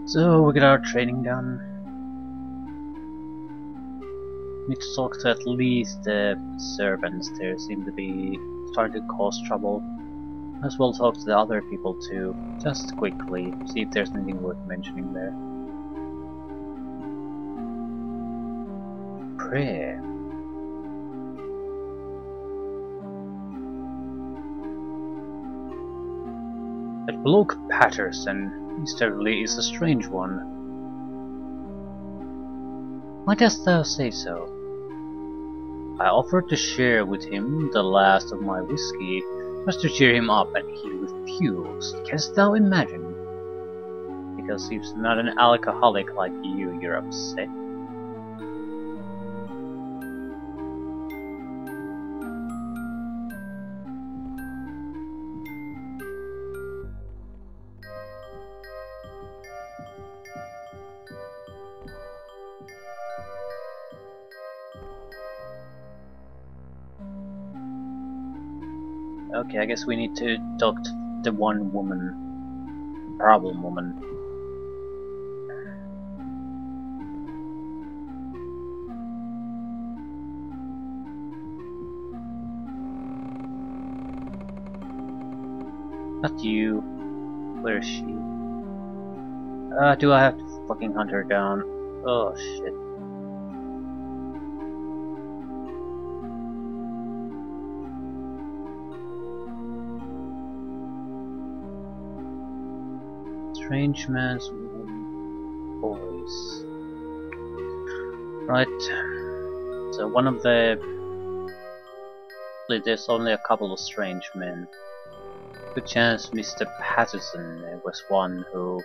So we got our training done. Need to talk to at least the servants. There seem to be starting to cause trouble. As well talk to the other people too, just quickly, see if there's anything worth mentioning there. Prayer. That bloke Patterson, he certainly is a strange one. Why dost thou say so? I offered to share with him the last of my whiskey, just to cheer him up, and he refused. Canst thou imagine? Because he's not an alcoholic like you, you're upset. Okay, I guess we need to talk to the one woman, problem woman. Not you. Where is she? Do I have to fucking hunt her down? Oh shit. Strange man's voice. Right. So one of the... There's only a couple of strange men. Good chance Mr. Patterson was one who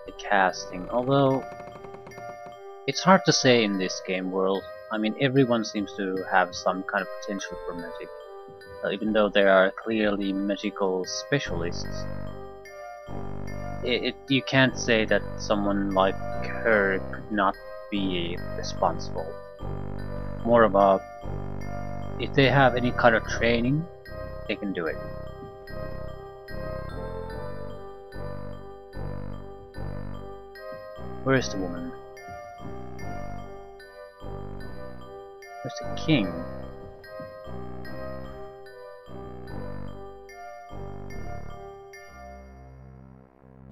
did casting. Although it's hard to say in this game world. I mean, everyone seems to have some kind of potential for magic. Even though there are clearly magical specialists. You can't say that someone like her could not be responsible. More of a... if they have any kind of training, they can do it. Where is the woman? Where's the king?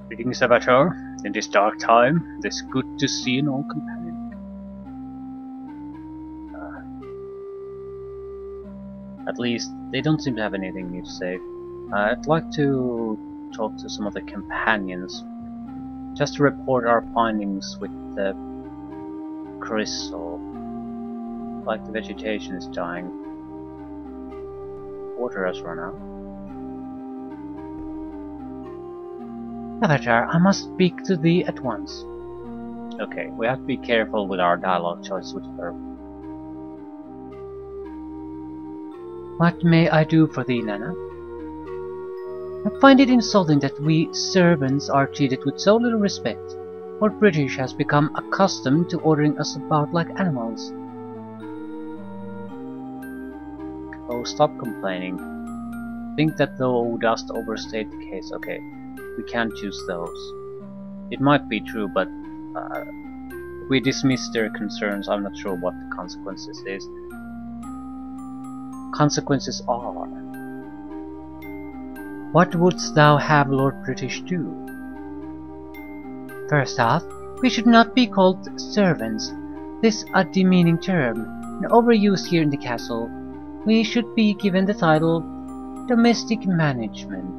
Greetings, Avatar. In this dark time, it is good to see an old companion. At least, they don't seem to have anything new to say. I'd like to talk to some of the companions, just to report our findings with the crystal. Like the vegetation is dying. Water has run out. Avatar, I must speak to thee at once. Okay, we have to be careful with our dialogue choice with her. What may I do for thee, Nana? I find it insulting that we servants are treated with so little respect. Our British has become accustomed to ordering us about like animals. Oh, stop complaining. Think that thou dost overstate the case. Okay. We can't choose those. It might be true, but if we dismiss their concerns, I'm not sure what the consequences is. Consequences are. What wouldst thou have Lord British do? First off, we should not be called servants. This a demeaning term, and overused here in the castle. We should be given the title domestic management.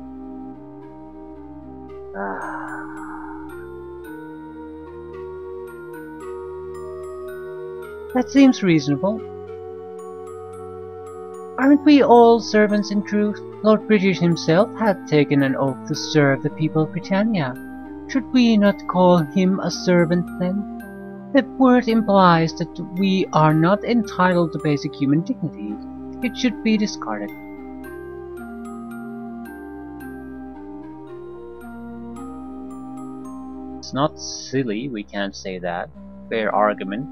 That seems reasonable. Aren't we all servants in truth? Lord British himself had taken an oath to serve the people of Britannia. Should we not call him a servant then? The word implies that we are not entitled to basic human dignity. It should be discarded. It's not silly, we can't say that. Fair argument.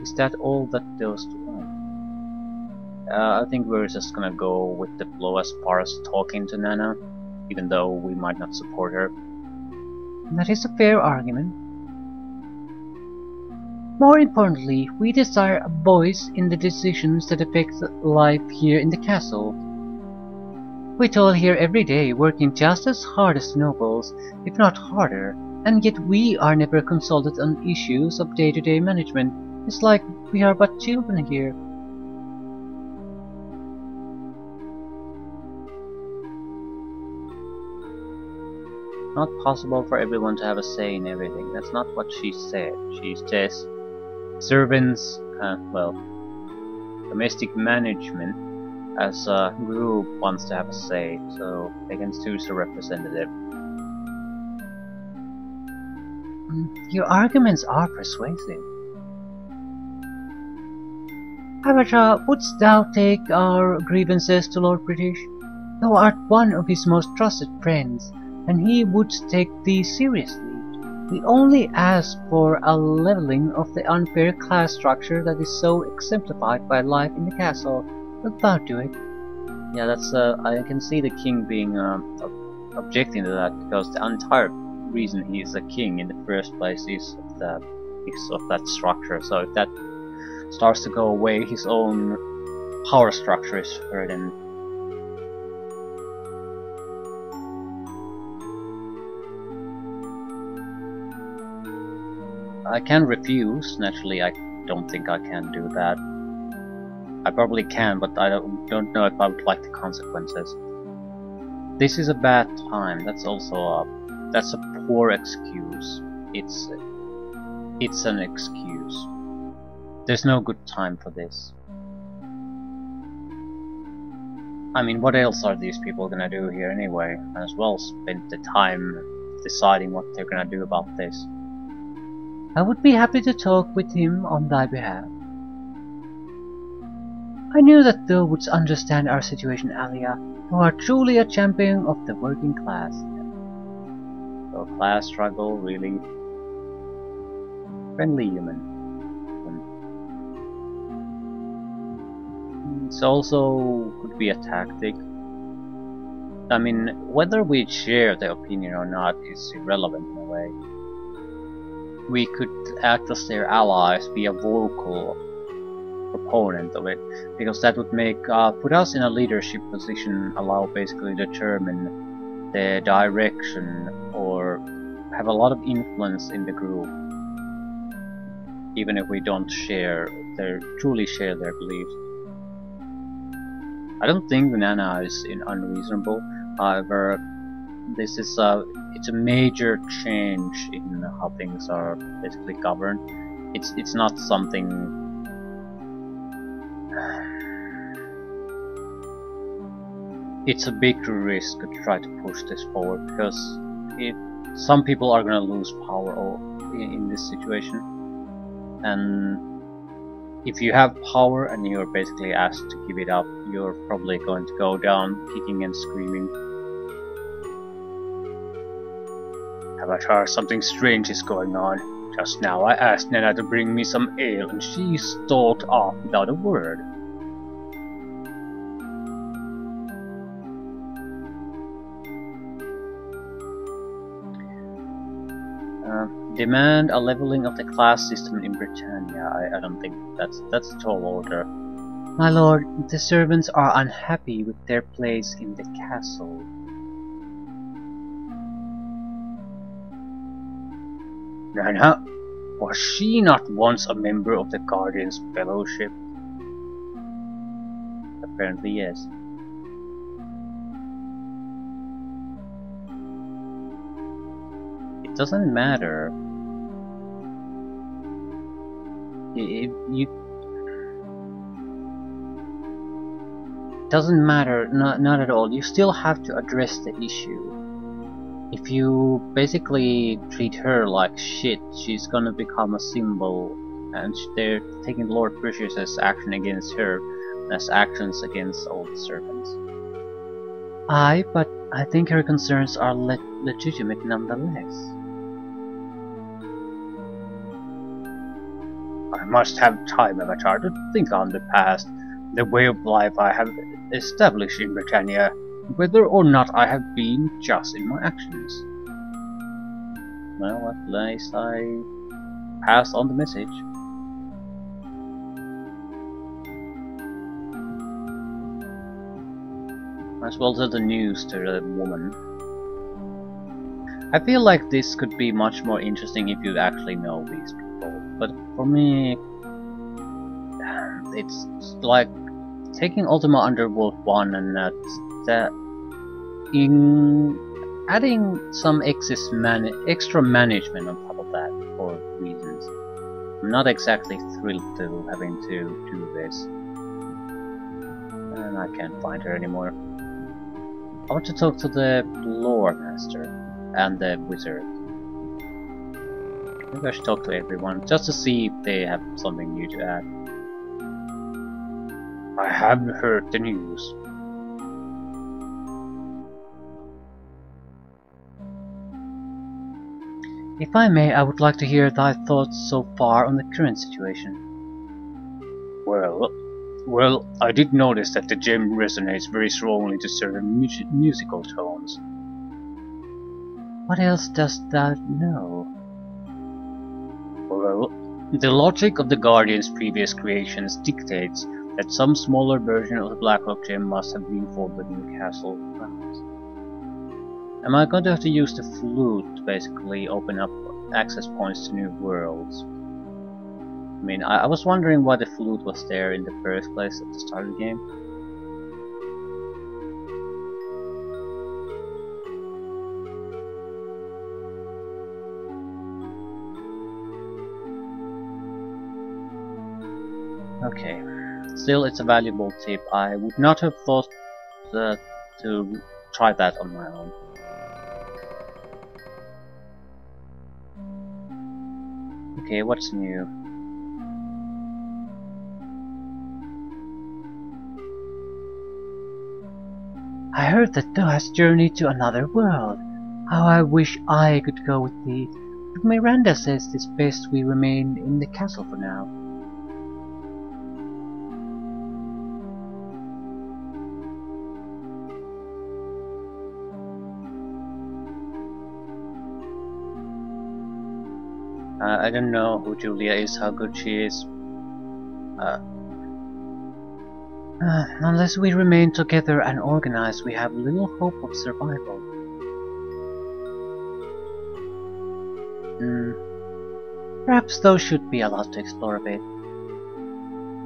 Is that all that those want? I think we're just gonna go with the flow as far as talking to Nana, even though we might not support her. That is a fair argument. More importantly, we desire a voice in the decisions that affect life here in the castle. We toil here every day, working just as hard as the nobles, if not harder, and yet we are never consulted on issues of day-to-day management. It's like we are but children here. Not possible for everyone to have a say in everything. That's not what she said. She says servants, well, domestic management as a group wants to have a say, so they can choose a representative. Your arguments are persuasive. However, wouldst thou take our grievances to Lord British? Thou art one of his most trusted friends, and he would take thee seriously. We only ask for a leveling of the unfair class structure that is so exemplified by life in the castle. Wilt thou do it? Yeah, that's I can see the king being objecting to that, because the entire reason he is a king in the first place is of that structure. So if that starts to go away, his own power structure is hurt. And I can refuse. Naturally, I don't think I can do that. I probably can, but I don't know if I would like the consequences. This is a bad time. That's also that's a poor excuse. It's an excuse. There's no good time for this. I mean, what else are these people gonna do here anyway? Might as well spend the time deciding what they're gonna do about this. I would be happy to talk with him on thy behalf. I knew that thou wouldst understand our situation, Alia. Thou art truly a champion of the working class. So class struggle, really? Friendly human. It also could be a tactic. I mean, whether we share the opinion or not is irrelevant in a way. We could act as their allies, be a vocal proponent of it, because that would make put us in a leadership position, allow basically determine the direction or have a lot of influence in the group, even if we don't truly share their beliefs. I don't think Nana is unreasonable. However, this is it's a major change in how things are basically governed. It's not something. It's a big risk to try to push this forward, because some people are gonna lose power in this situation, and if you have power and you're basically asked to give it up, you're probably going to go down kicking and screaming. Avatar, something strange is going on. Just now I asked Nana to bring me some ale and she stalked off without a word. Demand a leveling of the class system in Britannia. I don't think that's a tall order. My lord, the servants are unhappy with their place in the castle. Nana, was she not once a member of the Guardians' Fellowship? Apparently yes. It doesn't matter. Doesn't matter, not at all. You still have to address the issue. If you basically treat her like shit, she's gonna become a symbol, and they're taking Lord British's action against her as actions against all the servants. Aye, but I think her concerns are legitimate nonetheless. I must have time, Avatar, to think on the past, the way of life I have established in Britannia, whether or not I have been just in my actions. Well, at least I passed on the message. Might as well tell the news to the woman. I feel like this could be much more interesting if you actually know these people, but for me, it's like taking Ultima Underworld 1 and adding some extra management on top of that for reasons. I'm not exactly thrilled to having to do this. And I can't find her anymore. I want to talk to the lore master and the wizard. Maybe I should talk to everyone just to see if they have something new to add. I haven't heard the news. If I may, I would like to hear thy thoughts so far on the current situation. Well, I did notice that the gem resonates very strongly to certain musical tones. What else dost thou know? Well, the logic of the Guardian's previous creations dictates that some smaller version of the Blackrock gem must have been folded in the castle grounds. Am I going to have to use the flute to basically open up access points to new worlds? I mean, I was wondering why the flute was there in the first place at the start of the game. Okay, still it's a valuable tip. I would not have thought to try that on my own. Okay, what's new? I heard that thou hast journeyed to another world. How I wish I could go with thee, but Miranda says it's best we remain in the castle for now. I don't know who Julia is, how good she is. Unless we remain together and organized, we have little hope of survival. Perhaps thou should be allowed to explore a bit.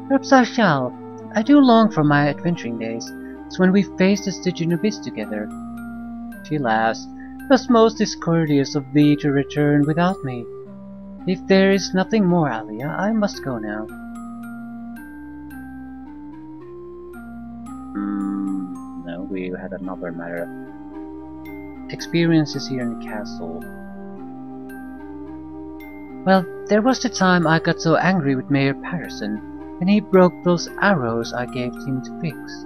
Perhaps I shall. I do long for my adventuring days. It's when we faced the Stygian Abyss together. She laughs. It was most discourteous of thee to return without me. If there is nothing more, Alia, I must go now. No, we had another matter. Experiences here in the castle. Well, there was the time I got so angry with Mayor Patterson, and he broke those arrows I gave him to fix.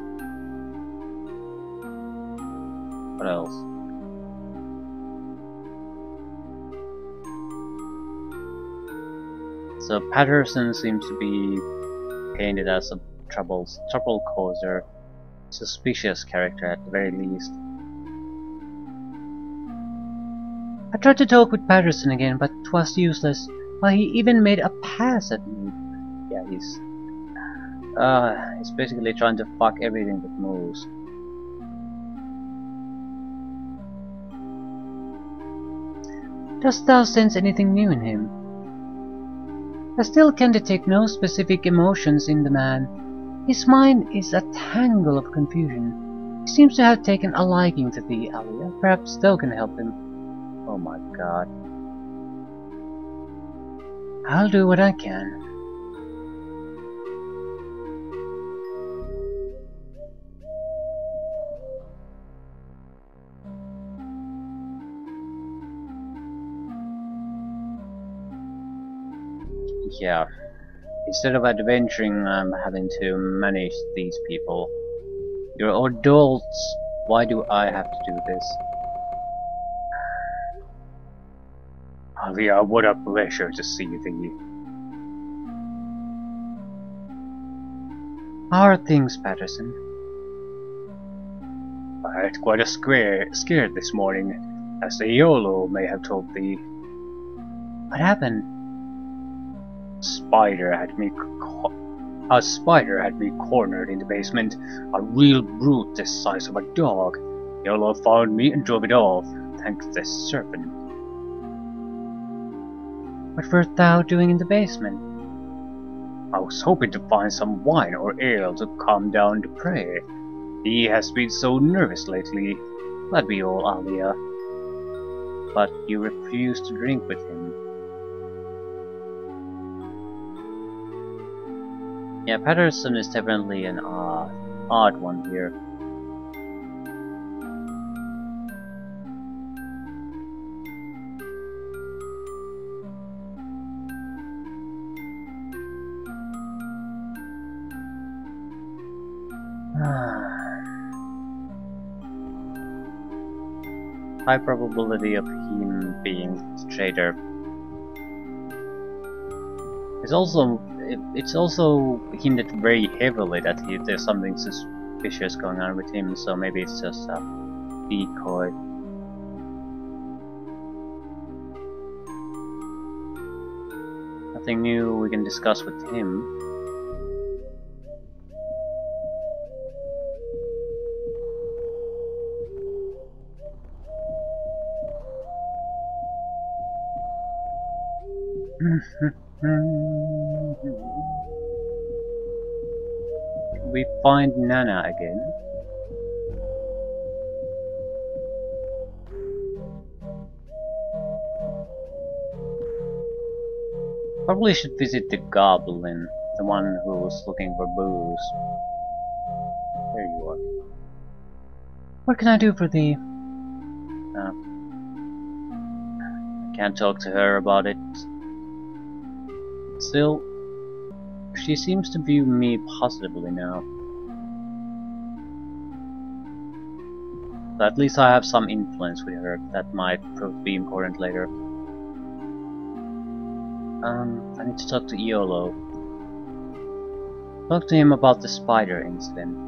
What else? So Patterson seems to be painted as a trouble causer, suspicious character at the very least. I tried to talk with Patterson again, but 'twas useless. Why, he even made a pass at me. Yeah, he's basically trying to fuck everything that moves. Dost thou sense anything new in him? I still can detect no specific emotions in the man. His mind is a tangle of confusion. He seems to have taken a liking to thee, Alia. Perhaps thou can help him. Oh my god. I'll do what I can. Yeah. Instead of adventuring, I'm having to manage these people. You're adults. Why do I have to do this? Alia, what a pleasure to see thee. How are things, Patterson? I had quite a scare this morning, as the Iolo may have told thee. What happened? A spider had me cornered in the basement. A real brute the size of a dog. Yolo found me and drove it off, thanks to the serpent. What wert thou doing in the basement? I was hoping to find some wine or ale to calm down the prey. He has been so nervous lately. That'd be all, Alia. But you refused to drink with him. Yeah, Patterson is definitely an odd one here. High probability of him being the traitor. It's also hinted very heavily that there's something suspicious going on with him, so maybe it's just a decoy. Nothing new we can discuss with him. We find Nana again. Probably should visit the goblin, the one who was looking for booze. There you are. What can I do for thee? I can't talk to her about it. Still, she seems to view me positively now. So at least I have some influence with her that might prove to be important later. I need to talk to Iolo. Talk to him about the spider incident.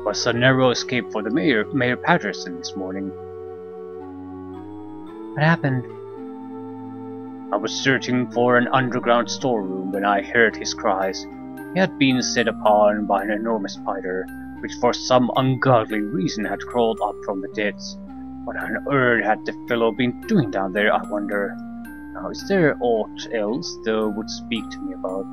Was a narrow escape for the Mayor Patterson this morning. What happened? I was searching for an underground storeroom when I heard his cries. He had been set upon by an enormous spider, which for some ungodly reason had crawled up from the depths. What on earth had the fellow been doing down there, I wonder? Now, is there aught else thou would speak to me about?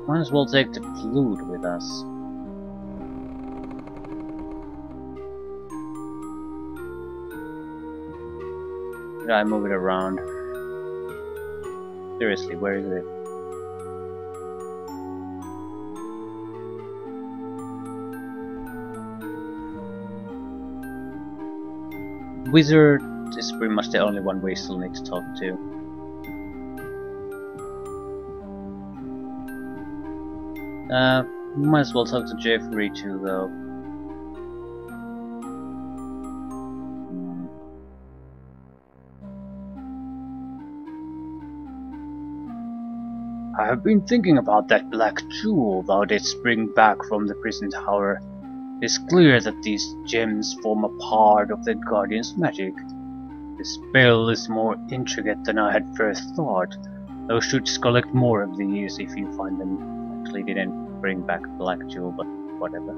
Might as well take the flute with us. Should I move it around? Seriously, where is it? Wizard is pretty much the only one we still need to talk to. Might as well talk to Jeffrey too, though. I have been thinking about that black jewel thou didst bring back from the prison tower. It's clear that these gems form a part of the Guardian's magic. The spell is more intricate than I had first thought. Thou shouldst collect more of these if you find them. Actually didn't bring back black jewel, but whatever.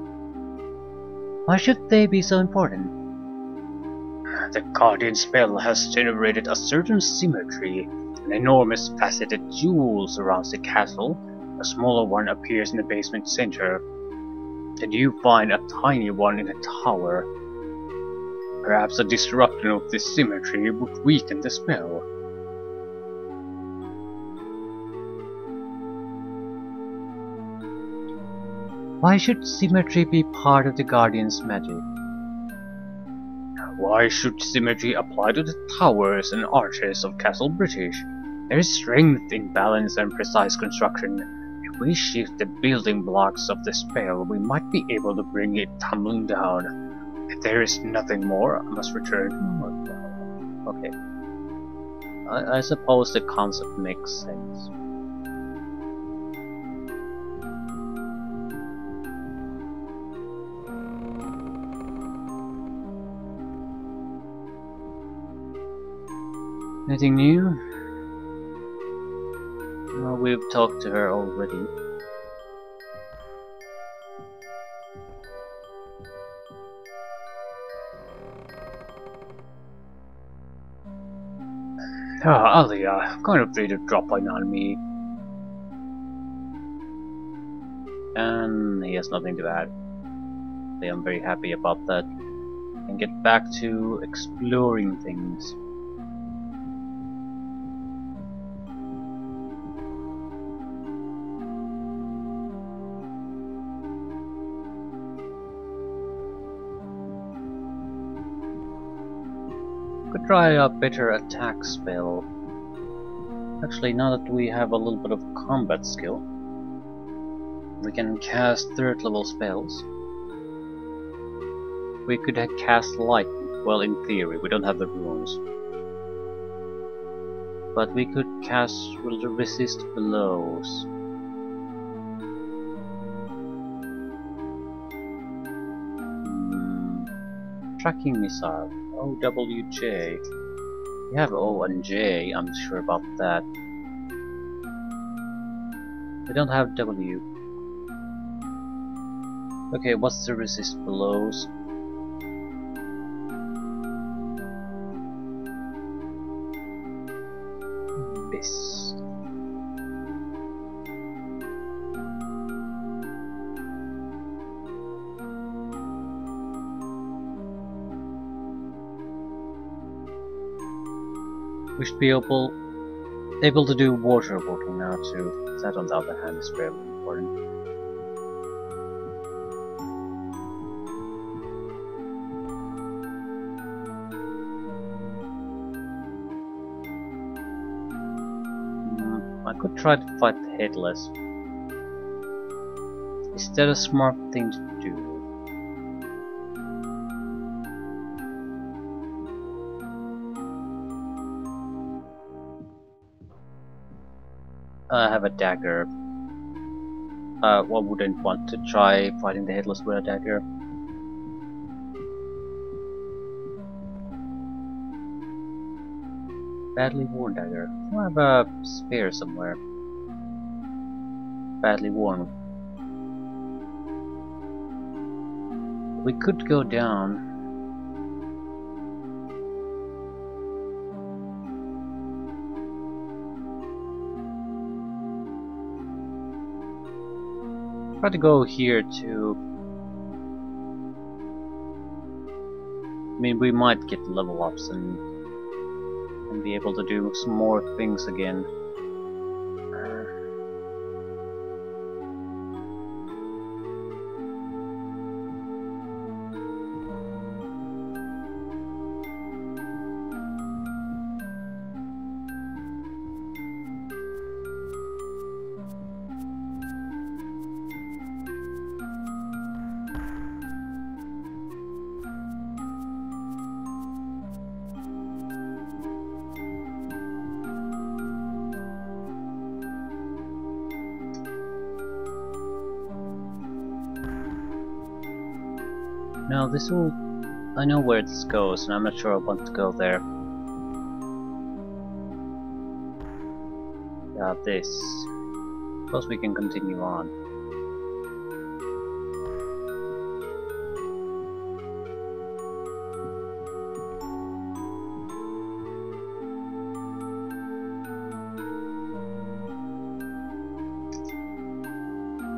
Why should they be so important? The Guardian spell has generated a certain symmetry. An enormous faceted jewel surrounds the castle. A smaller one appears in the basement center. And you find a tiny one in the tower. Perhaps a disruption of this symmetry would weaken the spell. Why should symmetry be part of the Guardian's magic? Why should symmetry apply to the towers and arches of Castle British? There is strength in balance and precise construction. If we shift the building blocks of the spell, we might be able to bring it tumbling down. If there is nothing more, I must return. Okay. I suppose the concept makes sense. Anything new? Well, we've talked to her already. Alia, kind of free to drop in on me. And he has nothing to add. I'm very happy about that. And get back to exploring things. Could try a better attack spell. Actually, now that we have a little bit of combat skill, we can cast 3rd level spells. We could cast light. Well, in theory, we don't have the runes. But we could cast resist blows. Tracking missile. OWJ. We have O and J, I'm sure about that. We don't have W. Okay, what's the resist blows? This. We should be able to do water walking now too. That on the other hand is very important. I could try to fight the headless. Is that a smart thing to do? I have a dagger. One wouldn't want to try fighting the headless with a dagger. Badly worn dagger. I have a spear somewhere. Badly worn. We could go down. Try to go here too. I mean, we might get level ups and be able to do some more things again. Now this will... I know where this goes, and I'm not sure I want to go there. Yeah, this. Suppose we can continue on.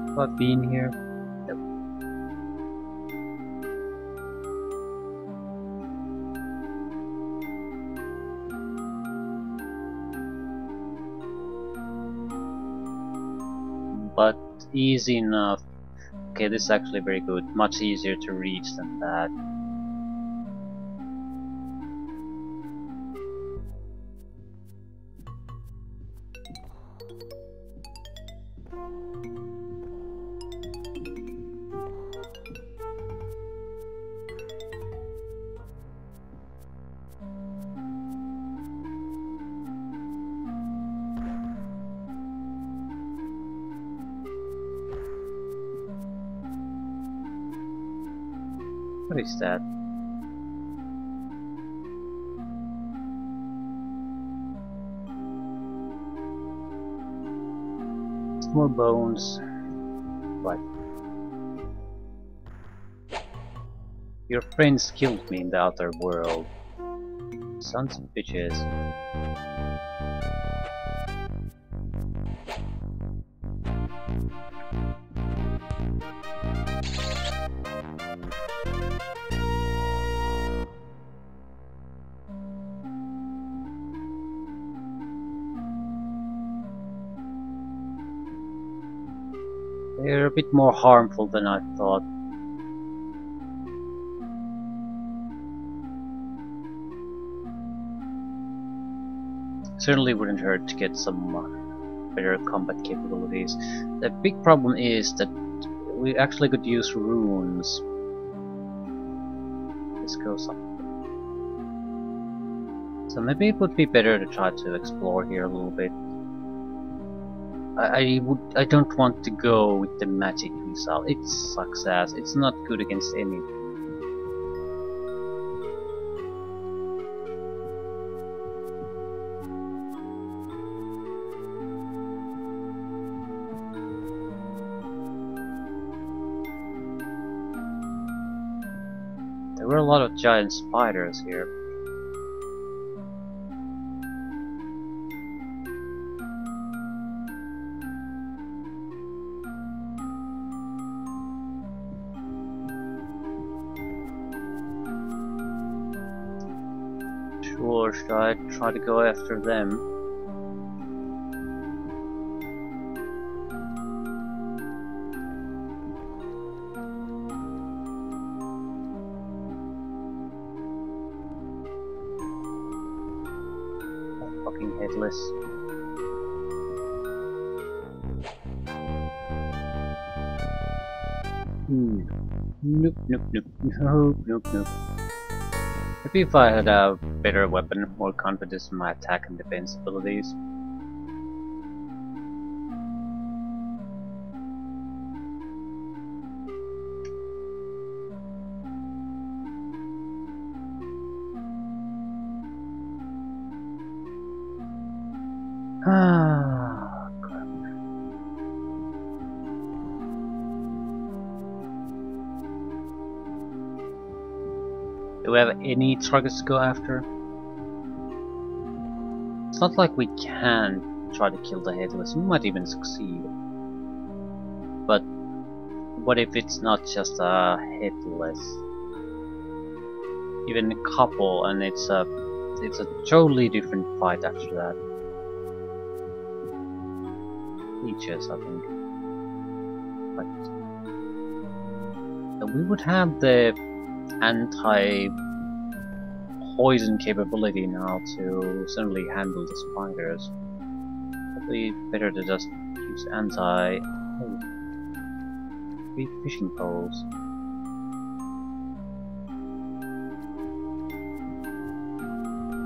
Have I been here? Yep. But easy enough. Okay, this is actually very good. Much easier to reach than that. What is that? More bones. Right. Your friends killed me in the outer world. Sons of bitches. They're a bit more harmful than I thought. Certainly wouldn't hurt to get some better combat capabilities. The big problem is that we actually could use runes. This goes up. So maybe it would be better to try to explore here a little bit. I don't want to go with the magic missile. It sucks ass. It's not good against anything. There were a lot of giant spiders here. Sure, should I try to go after them? Oh, fucking headless. Nope, nope, nope, nope, nope, nope. Maybe if I had a better weapon, more confidence in my attack and defense abilities. Ah, crap. Do we have any targets to go after? It's not like we can try to kill the headless. We might even succeed. But what if it's not just a headless? Even a couple, and it's a totally different fight after that. Leeches, I think. But we would have the anti-poison capability now to certainly handle the spiders. Probably better to just use fishing poles.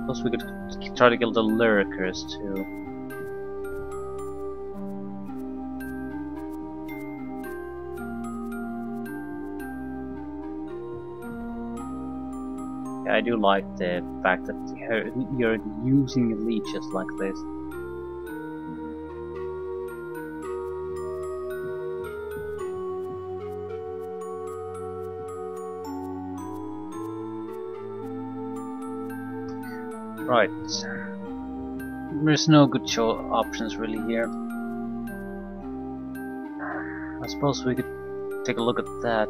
Plus we could try to kill the lurkers too. I do like the fact that you're using leeches like this. Right. There's no good options really here. I suppose we could take a look at that.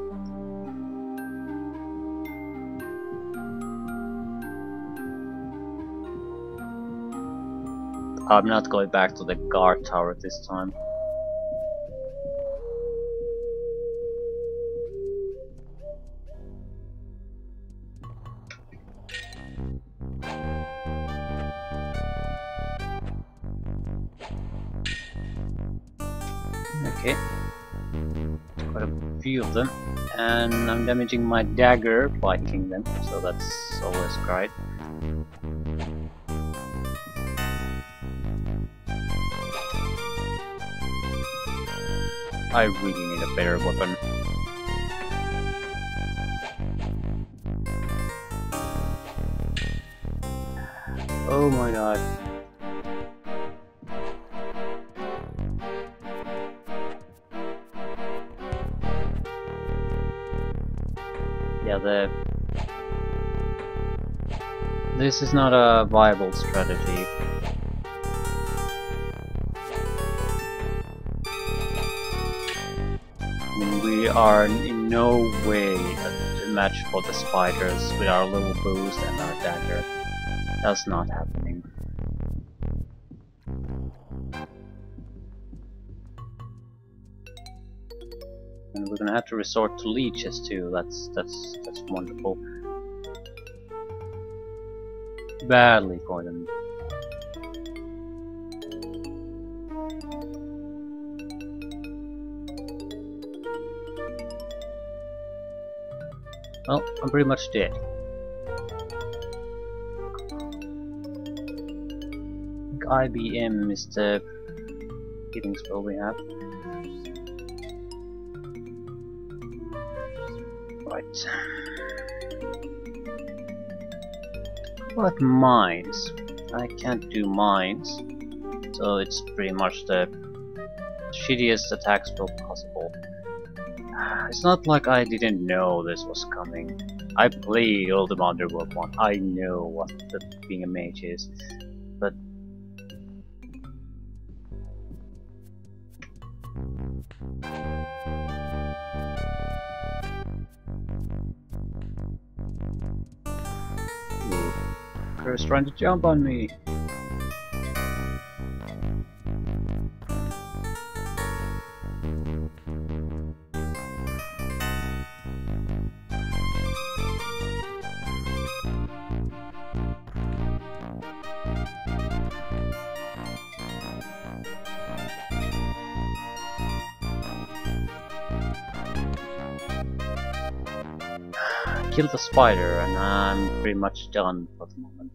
I'm not going back to the guard tower this time. Okay. Quite a few of them. And I'm damaging my dagger by hitting them, so that's always great. I really need a better weapon. Oh my god. Yeah, this is not a viable strategy. I mean, we are in no way a match for the spiders with our little boost and our dagger. That's not happening. And we're gonna have to resort to leeches too. That's wonderful. Badly for them. Well, I'm pretty much dead. I think IBM is the healing spell we have. Right. What mines? I can't do mines, so it's pretty much the shittiest attack spell possible. It's not like I didn't know this was coming. I played Ultima Underworld 1. I know what being a mage is, but ooh, Curse trying to jump on me. Kill the spider and I'm pretty much done for the moment.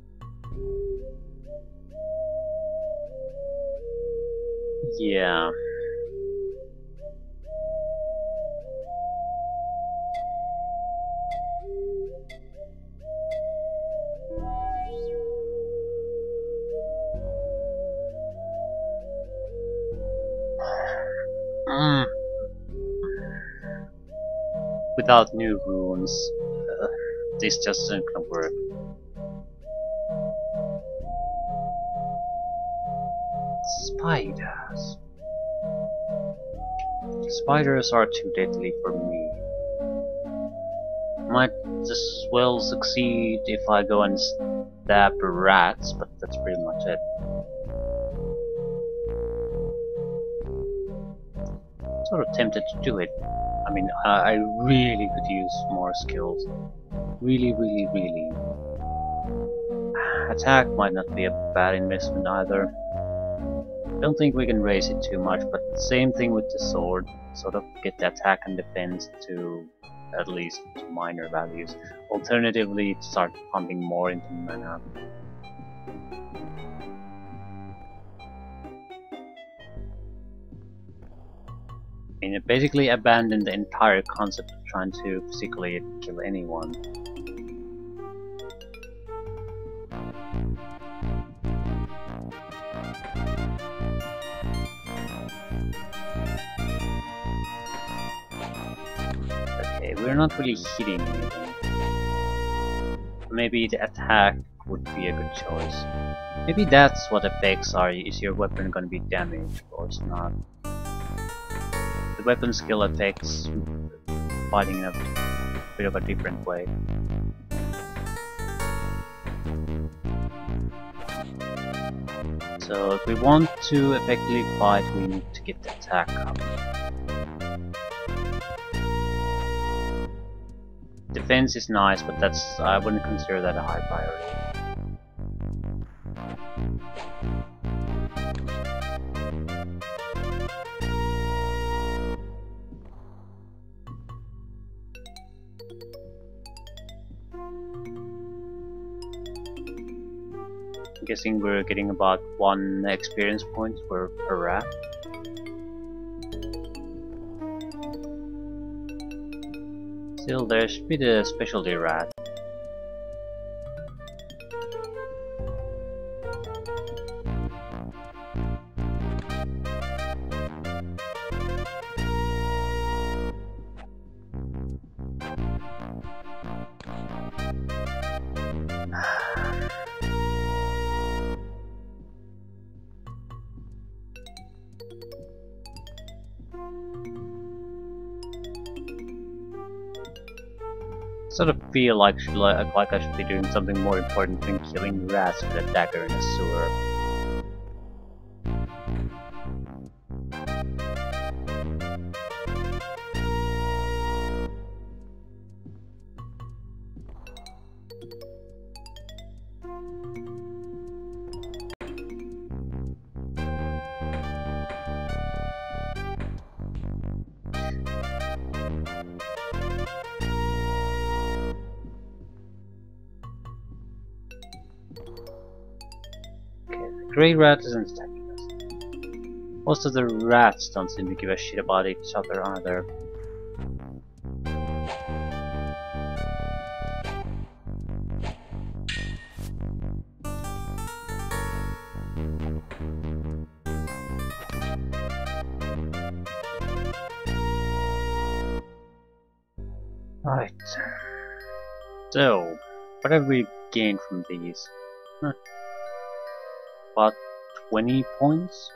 Yeah. Without new runes, this just isn't gonna work. Spiders. Spiders are too deadly for me. Might as well succeed if I go and stab rats, but that's pretty much it. Sort of tempted to do it. I mean, I really could use more skills. Really. Attack might not be a bad investment either. Don't think we can raise it too much, but same thing with the sword. Sort of get the attack and defense to at least minor values. Alternatively, start pumping more into mana. I mean, it basically abandoned the entire concept of trying to physically kill anyone. Okay, we're not really hitting anything. Maybe the attack would be a good choice. Maybe that's what effects are. Is your weapon gonna be damaged or it's not? The weapon skill affects fighting in a bit of a different way. So if we want to effectively fight, we need to get the attack up. Defense is nice, but I wouldn't consider that a high priority. I'm guessing we're getting about 1 experience point per rat. Still, there should be the specialty rat. Sort of feel like I should be doing something more important than killing rats with a dagger in a sewer. Grey rat isn't attacking us. Most of the rats don't seem to give a shit about each other either. Right. So, what have we gained from these? About 20 points?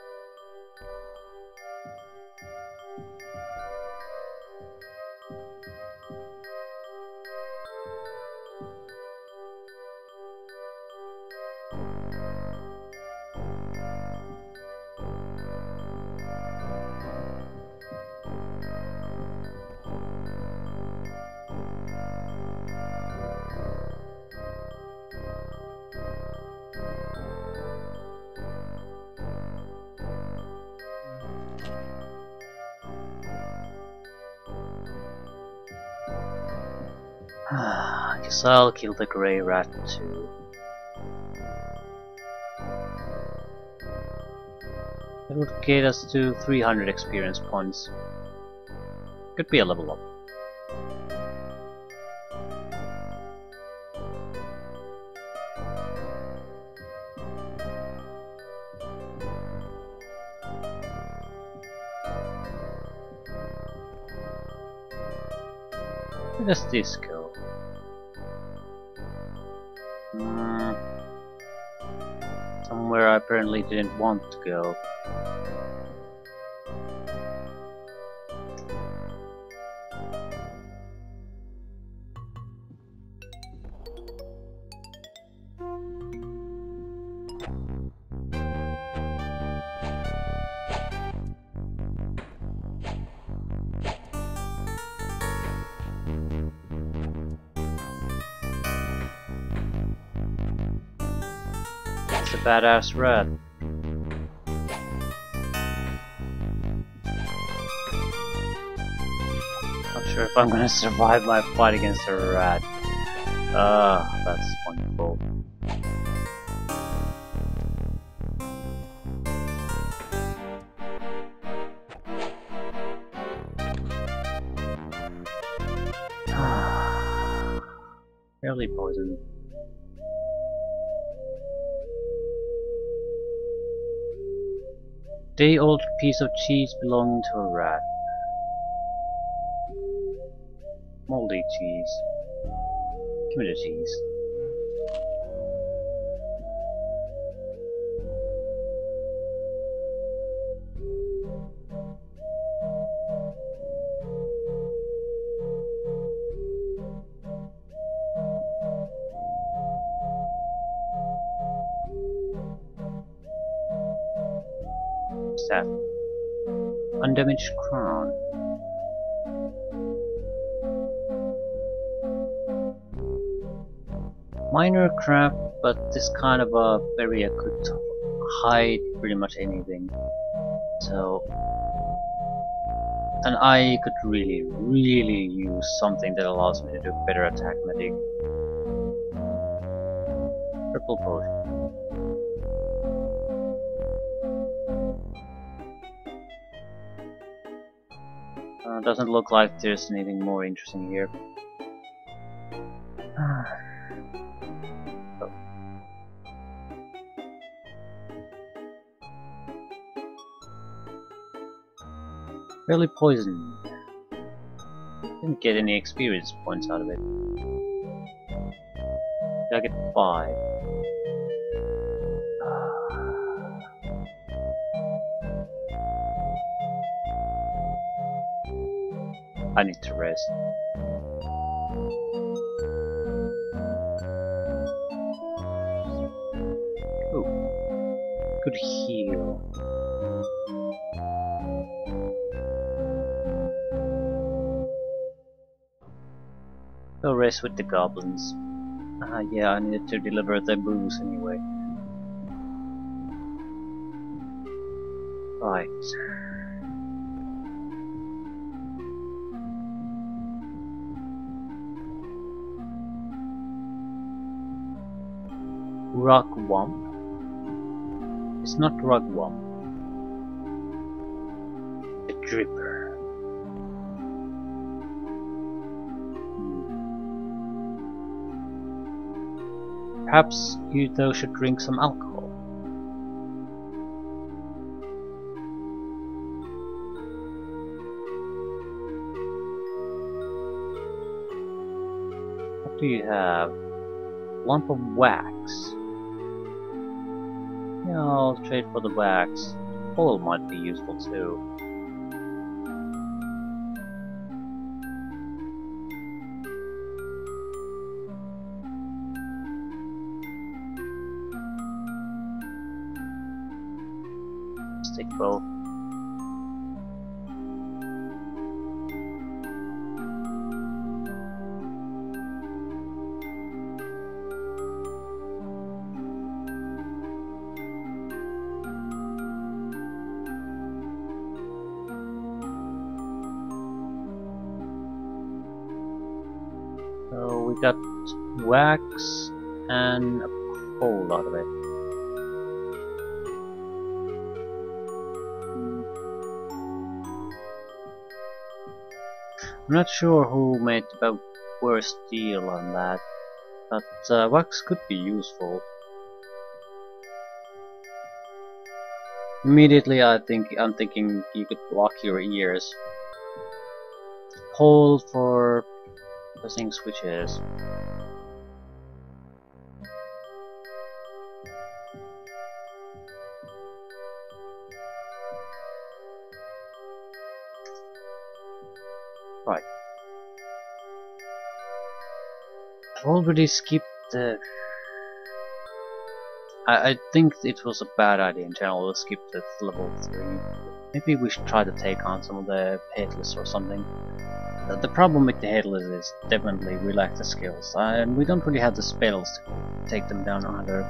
I guess I'll kill the grey rat too. It would get us to 300 experience points. Could be a level up. Where does this go? Somewhere I apparently didn't want to go. It's a badass rat. Not sure if I'm gonna survive my fight against a rat. Ah, that's wonderful. Barely poisoned. Day-old piece of cheese belonging to a rat. Moldy cheese. Give me the cheese. What's that? Undamaged crown. Minor crap, but this kind of a area could hide pretty much anything. So, and I could really use something that allows me to do better attack medic. Purple potion. Doesn't look like there's anything more interesting here. Barely poisoned. Didn't get any experience points out of it. Did I get 5? I need to rest. could heal. Go rest with the goblins. Yeah, I needed to deliver the booze anyway. Right. Rugwump. It's not Rugwump. The Dripper. Perhaps you though should drink some alcohol. What do you have? Lump of wax. Yeah, I'll trade for the wax. Oil might be useful too. Stick both. So we got wax and a coal out of it. I'm not sure who made the worst deal on that, but wax could be useful. Immediately I'm thinking you could block your ears. Hold for pressing switches. Right. I've already skipped the... I think it was a bad idea in general to skip the level 3. Maybe we should try to take on some of the headless or something. The problem with the headless is definitely we lack the skills, and we don't really have the spells to take them down either.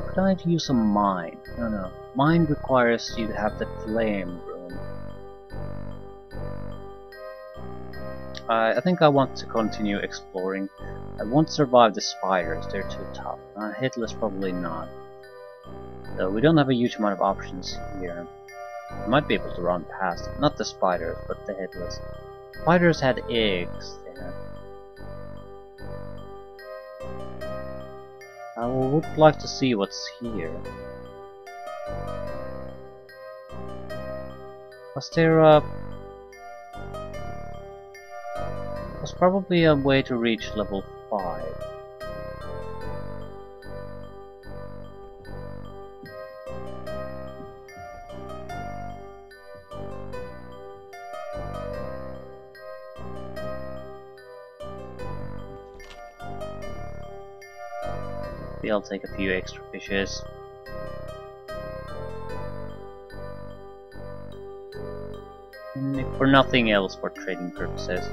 Could I use a mine? No. Mine requires you to have the flame room. I think I want to continue exploring. I won't survive the spiders, they're too tough. Headless probably not. So we don't have a huge amount of options here. We might be able to run past, not the spiders, but the headless. Spiders had eggs there. I would like to see what's here. Was there a... was probably a way to reach level 5. Maybe I'll take a few extra fishes. And if for nothing else, for trading purposes.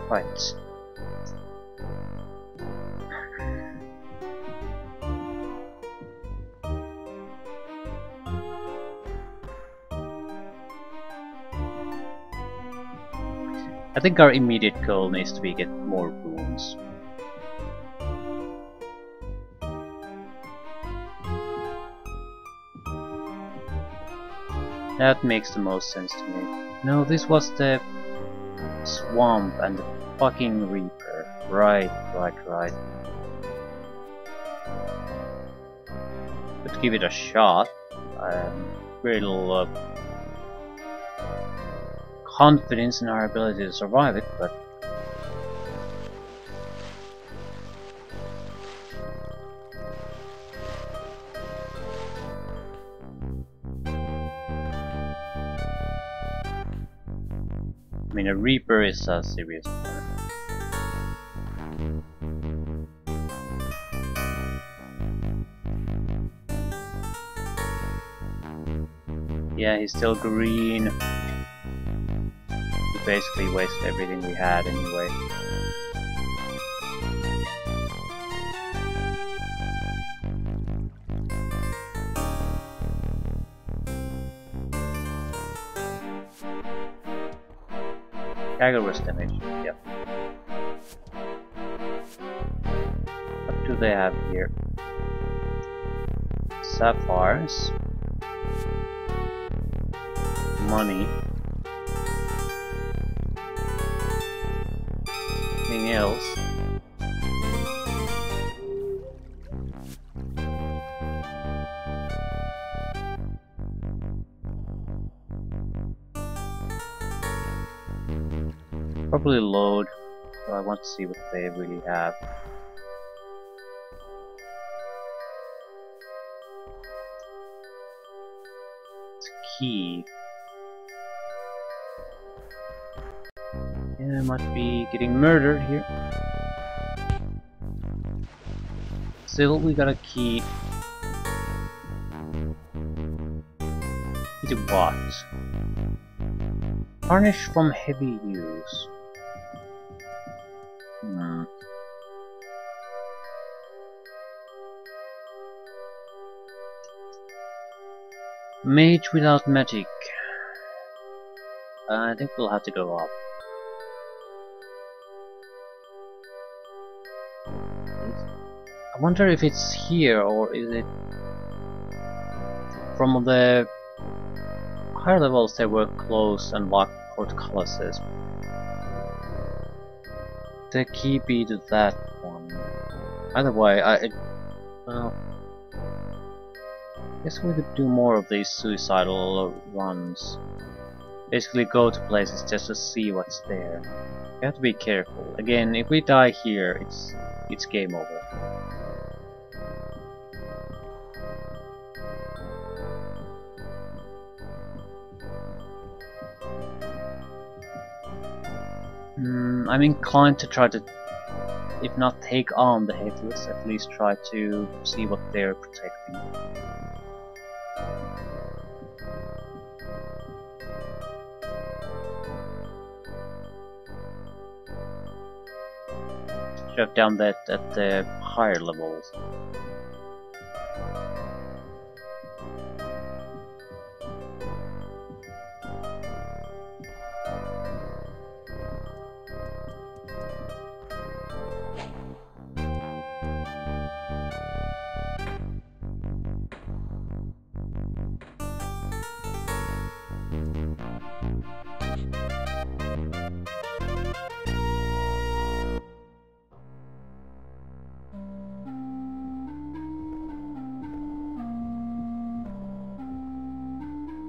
Right. I think our immediate goal needs to be get more runes. That makes the most sense to me. No, this was the swamp and the fucking reaper. Right. Let's give it a shot. Real confidence in our ability to survive it, but I mean, a Reaper is a serious opponent. Yeah, he's still green. We basically wasted everything we had anyway. Dagger was damaged, yep. What do they have here? Sapphires. Money. Anything else? Probably load, so I want to see what they really have. It's a key. Yeah, I might be getting murdered here. Still, we got a key. To what? Varnish from heavy use. Mage without magic. I think we'll have to go up. I wonder if it's here or is it from the higher levels they were closed and locked portcullises. The key be to that one. Either way, well, guess we could do more of these suicidal runs. Basically go to places just to see what's there. You have to be careful. Again, if we die here, it's game over. I'm inclined to try to, if not take on the Headless, at least try to see what they're protecting. Should have done that at the higher levels.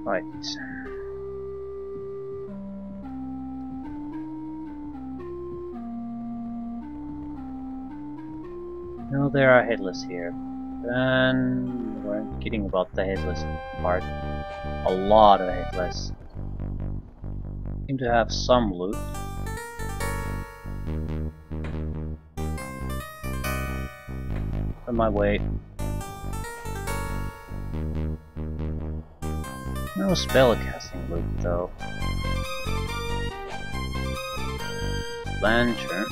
Right. No, there are Headless here. And we're kidding about the Headless part. A lot of Headless. Seem to have some loot. On my way. No spellcasting loot though. Lantern.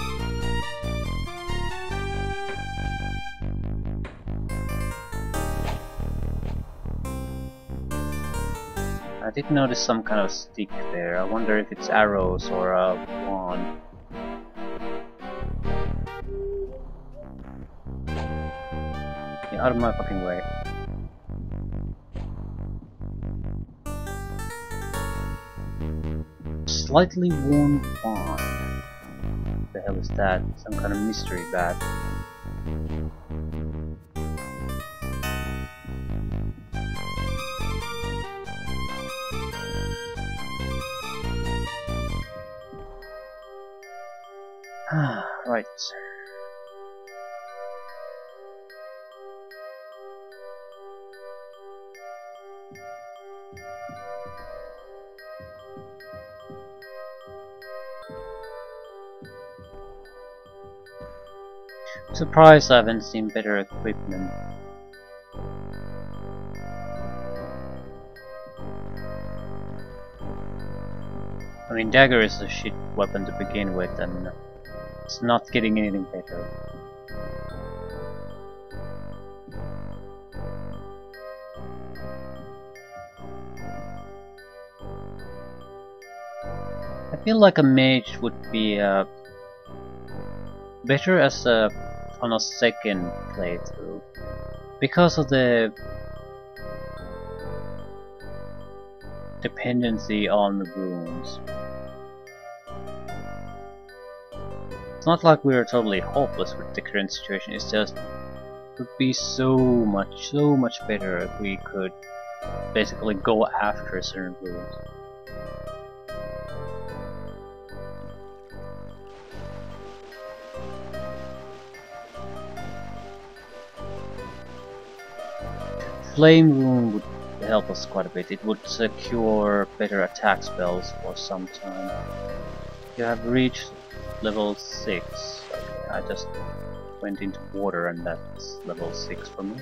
I did notice some kind of stick there. I wonder if it's arrows or a wand. Get out of my fucking way. Slightly worn wand. What the hell is that? Some kind of mystery bat. Right. Surprised I haven't seen better equipment. I mean, dagger is a shit weapon to begin with, and it's not getting anything better. I feel like a mage would be better as on a second playthrough because of the dependency on the runes. It's not like we're totally hopeless with the current situation, it's just it would be so much better if we could basically go after certain runes. Flame rune would help us quite a bit. It would secure better attack spells for some time. You have reached level 6. Okay, I just went into water and that's level 6 for me.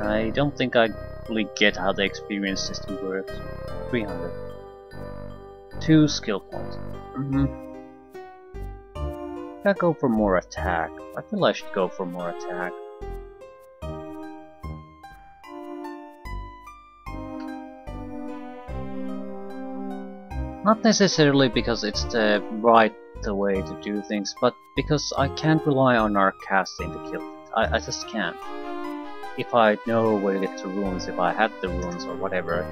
I don't think I fully get how the experience system works. 300. 2 skill points. I go for more attack. I feel I should go for more attack. Not necessarily because it's the right way to do things, but because I can't rely on our casting to kill things. I just can't. If I know where to get the runes, if I had the runes or whatever,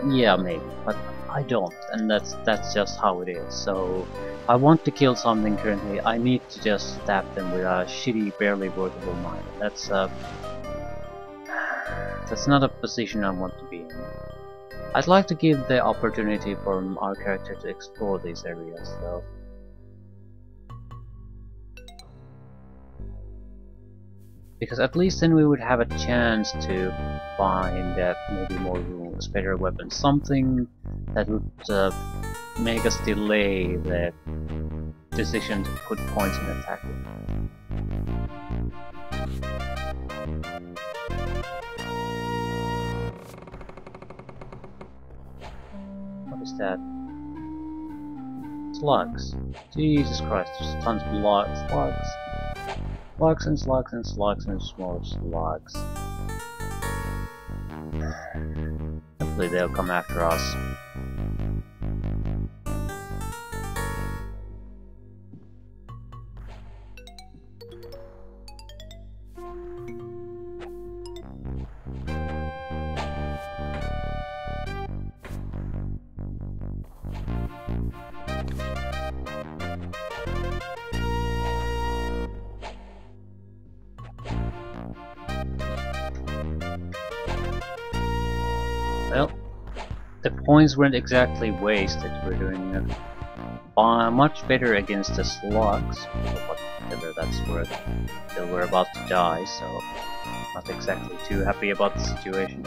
yeah, maybe, but I don't, and that's just how it is. So I want to kill something currently, I need to just stab them with a shitty, barely workable mine. That's not a position I want to be in. I'd like to give the opportunity for our character to explore these areas, though. Because at least then we would have a chance to find maybe more runes, better weapons, something that would make us delay the decision to put points in attacking. What is that? Slugs. Jesus Christ, there's tons of slugs. Slugs and slugs and slugs and more slugs. Hopefully they'll come after us. Well, the points weren't exactly wasted. We're doing much better against the slugs, whatever that's worth. Still, we're about to die, so not exactly too happy about the situation.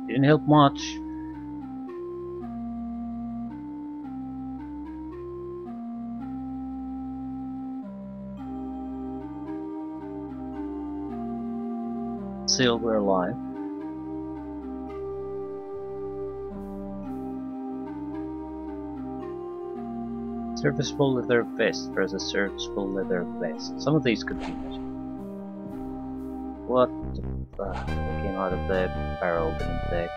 Didn't help much. Still, we're alive. Serviceable leather vest versus serviceable leather vest. Some of these could be magic. What the fuck? They came out of the barrel, didn't they?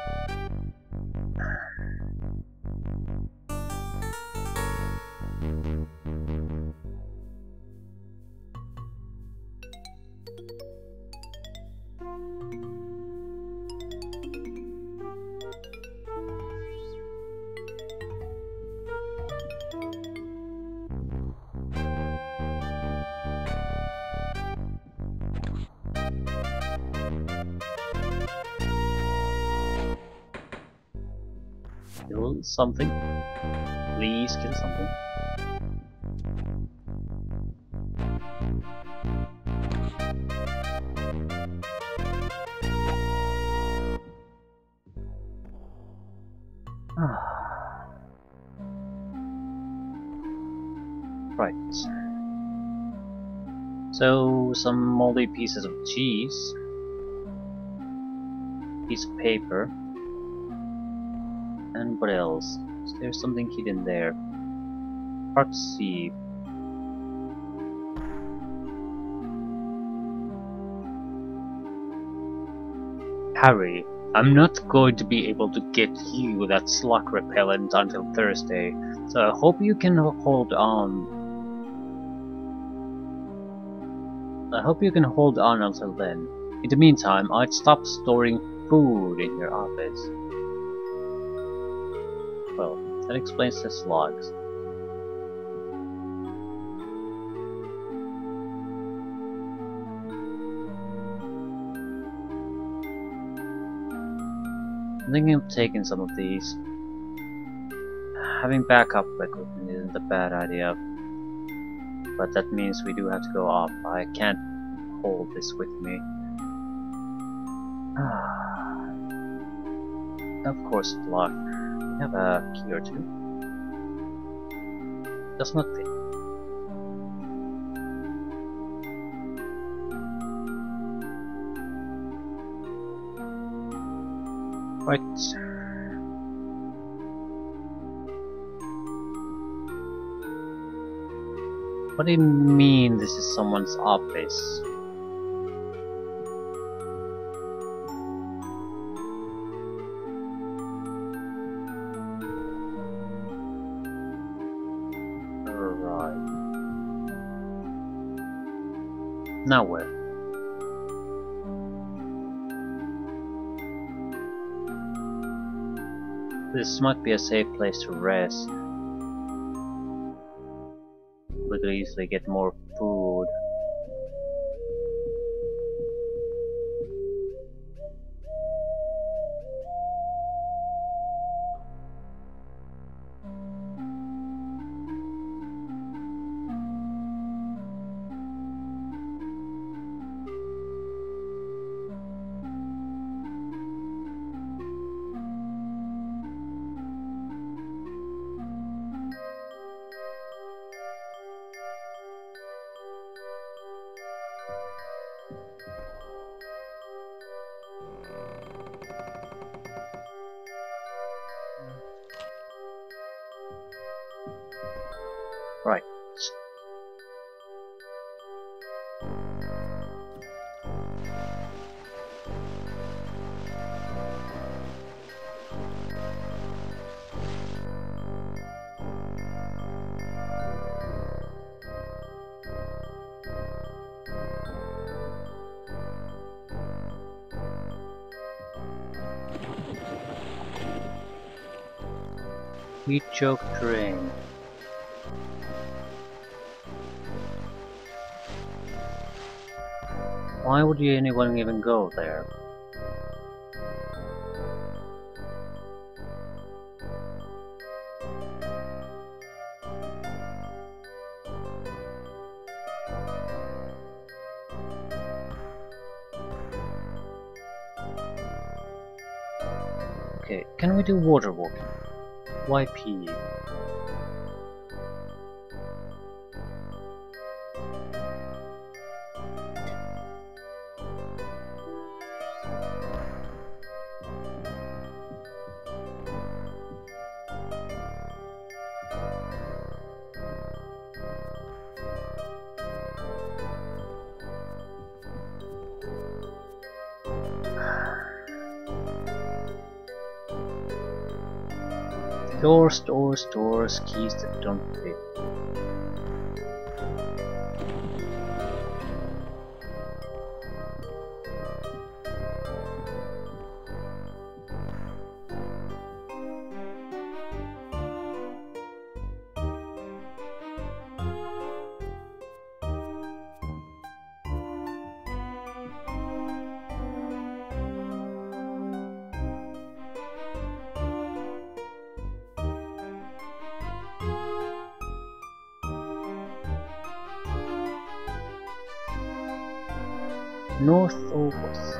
Kill something. Please kill something. Right. So, some moldy pieces of cheese. Piece of paper. And what else? Is there something hidden there? Hard to see. Harry, I'm not going to be able to get you that slug repellent until Thursday, so I hope you can hold on. I hope you can hold on until then. In the meantime, I'd stop storing food in your office. Well, that explains the slugs. I'm thinking of taking some of these. Having backup equipment isn't a bad idea, but that means we do have to go up. I can't hold this with me. Of course, it's locked. We have a key or two. Does not fit. Right. What do you mean this is someone's office? Right. Now where? This might be a safe place to rest. We could easily get more food. Right. Heat choke terrain. Why would anyone even go there? Okay, can we do water walking? Why pee? Doors, keys that don't fit. North or west?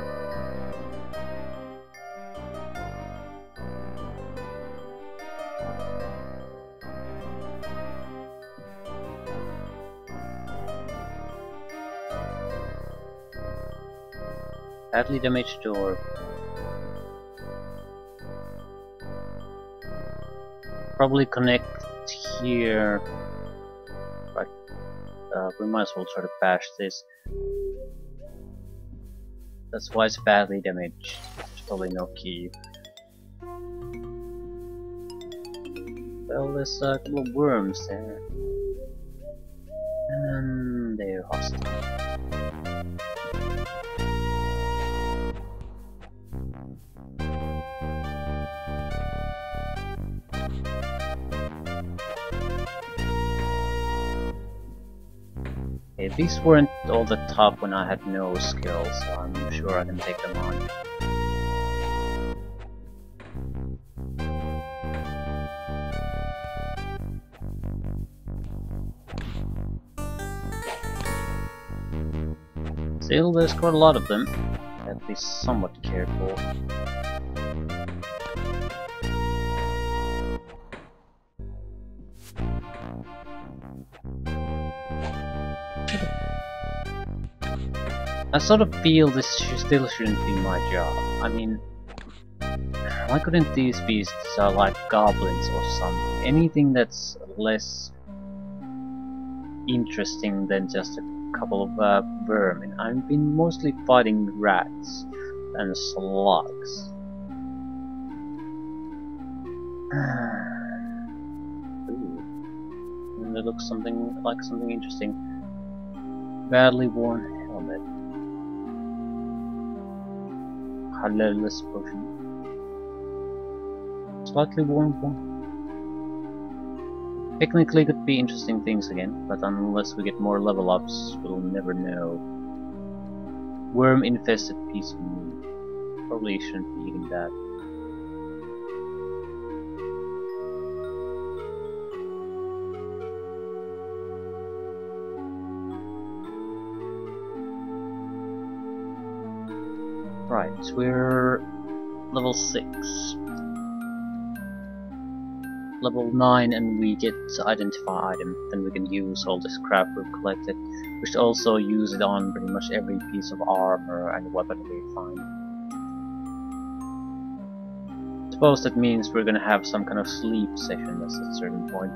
Badly damaged door. Probably connect here. Right. We might as well try to bash this. That's why it's badly damaged. There's probably no key. Well, there's a couple of worms there. And they're hostile. Okay, these weren't all the top when I had no skills, so I'm sure I can take them on. Still, there's quite a lot of them. Have to be somewhat careful. I sort of feel this still shouldn't be my job. I mean, why couldn't these beasts like goblins or something? Anything that's less interesting than just a couple of vermin. I've been mostly fighting rats and slugs. Ooh. And it looks something like something interesting. Badly worn helmet. Colorless potion. Slightly worn one. Technically could be interesting things again, but unless we get more level ups, we'll never know. Worm infested piece of meat. Probably shouldn't be eating that. Right, we're level 6. Level 9 and we get to identify item, then we can use all this crap we've collected. We should also use it on pretty much every piece of armor and weapon we find. Suppose that means we're gonna have some kind of sleep session at a certain point.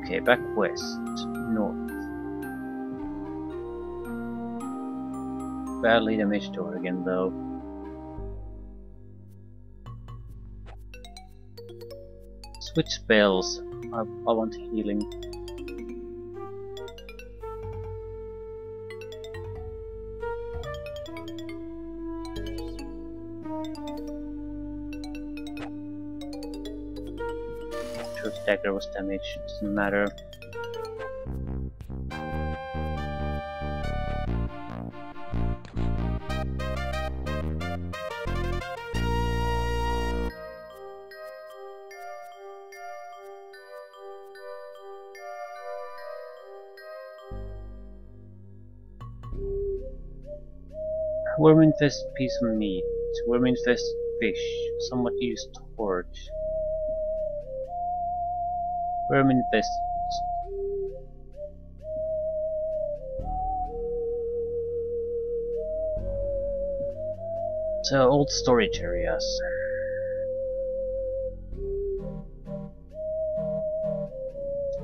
Okay, back west, north. Badly damaged door again though. Switch spells. I want healing. Truth dagger was damaged, doesn't matter. Worm infested piece of meat. Worm infested fish. Somewhat used torch. Worm infested. So old storage areas.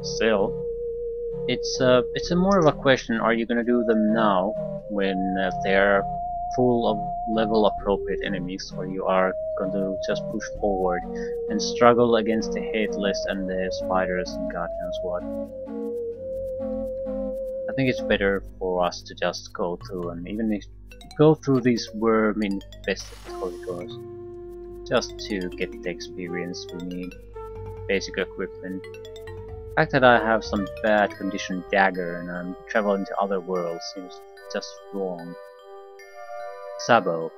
Still, it's a more of a question: are you gonna do them now when they're full of level appropriate enemies, or you are going to just push forward and struggle against the headless and the spiders and God knows what? I think it's better for us to just go through and even if go through these worm infested corridors just to get the experience we need. Basic equipment. The fact that I have some bad condition dagger and I'm traveling to other worlds seems just wrong. Sabo,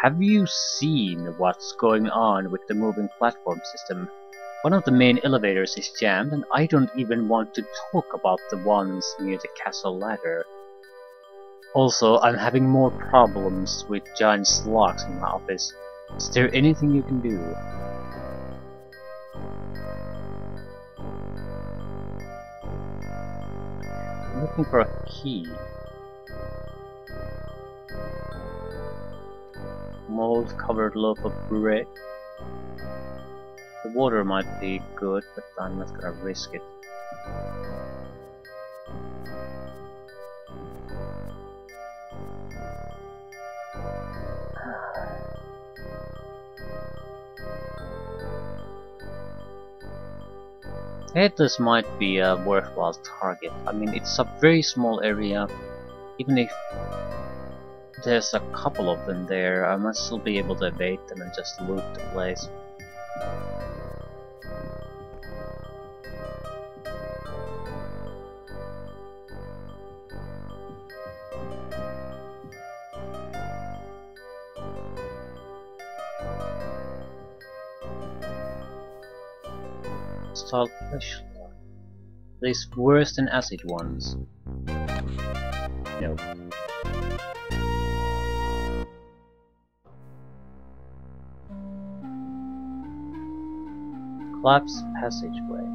have you seen what's going on with the moving platform system? One of the main elevators is jammed, and I don't even want to talk about the ones near the castle ladder. Also, I'm having more problems with giant slugs in my office. Is there anything you can do? I'm looking for a key. Mold-covered loaf of bread. The water might be good, but I'm not gonna risk it. Headless might be a worthwhile target. I mean, it's a very small area. Even if there's a couple of them there, I must still be able to evade them and just loot the place. Style flesh. These worse than acid ones. No. Collapsed passageway.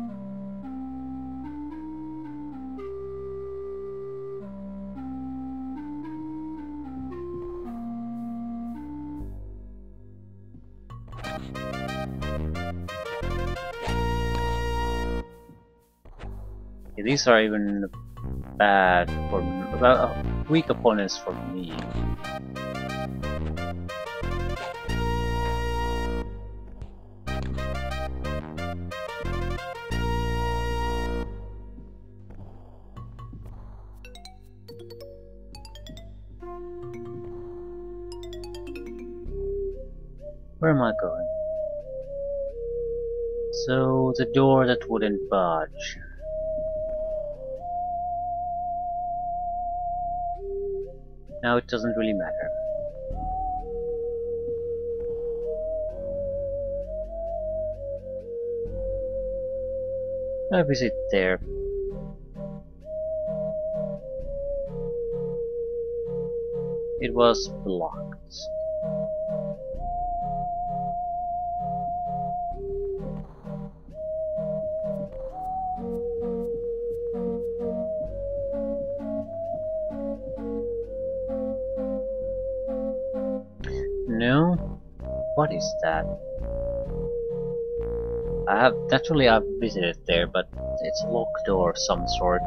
Yeah, these are even bad for weak opponents for me. Where am I going? So, the door that wouldn't budge. Now it doesn't really matter. I visit there. It was blocked. No? What is that? I've visited there, but it's a locked door of some sort.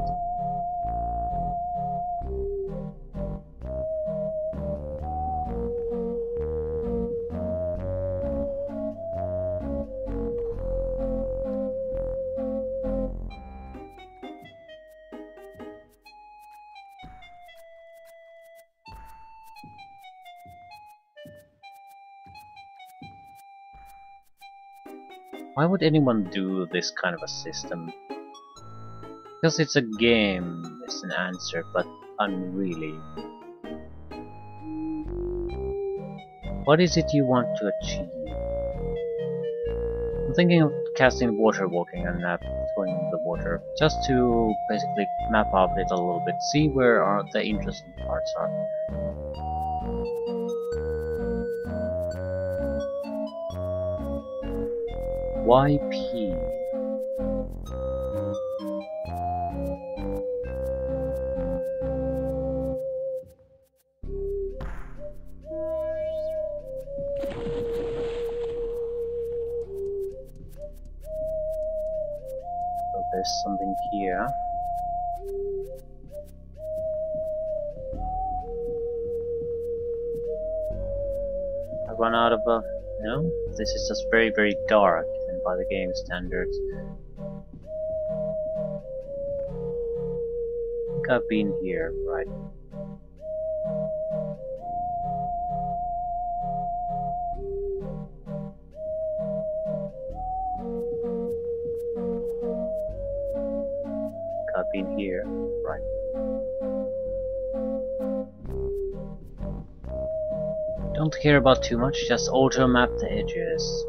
Why would anyone do this kind of a system? Because it's a game, it's an answer, but unreally. What is it you want to achieve? I'm thinking of casting water walking and going in the water, just to basically map out it a little bit, see where the interesting parts are. Why P? So there's something here. I run out of a... No? This is just very, very dark, even by the game standards. I think I've been here, right? I've been here, right? Don't care about too much, just auto map the edges.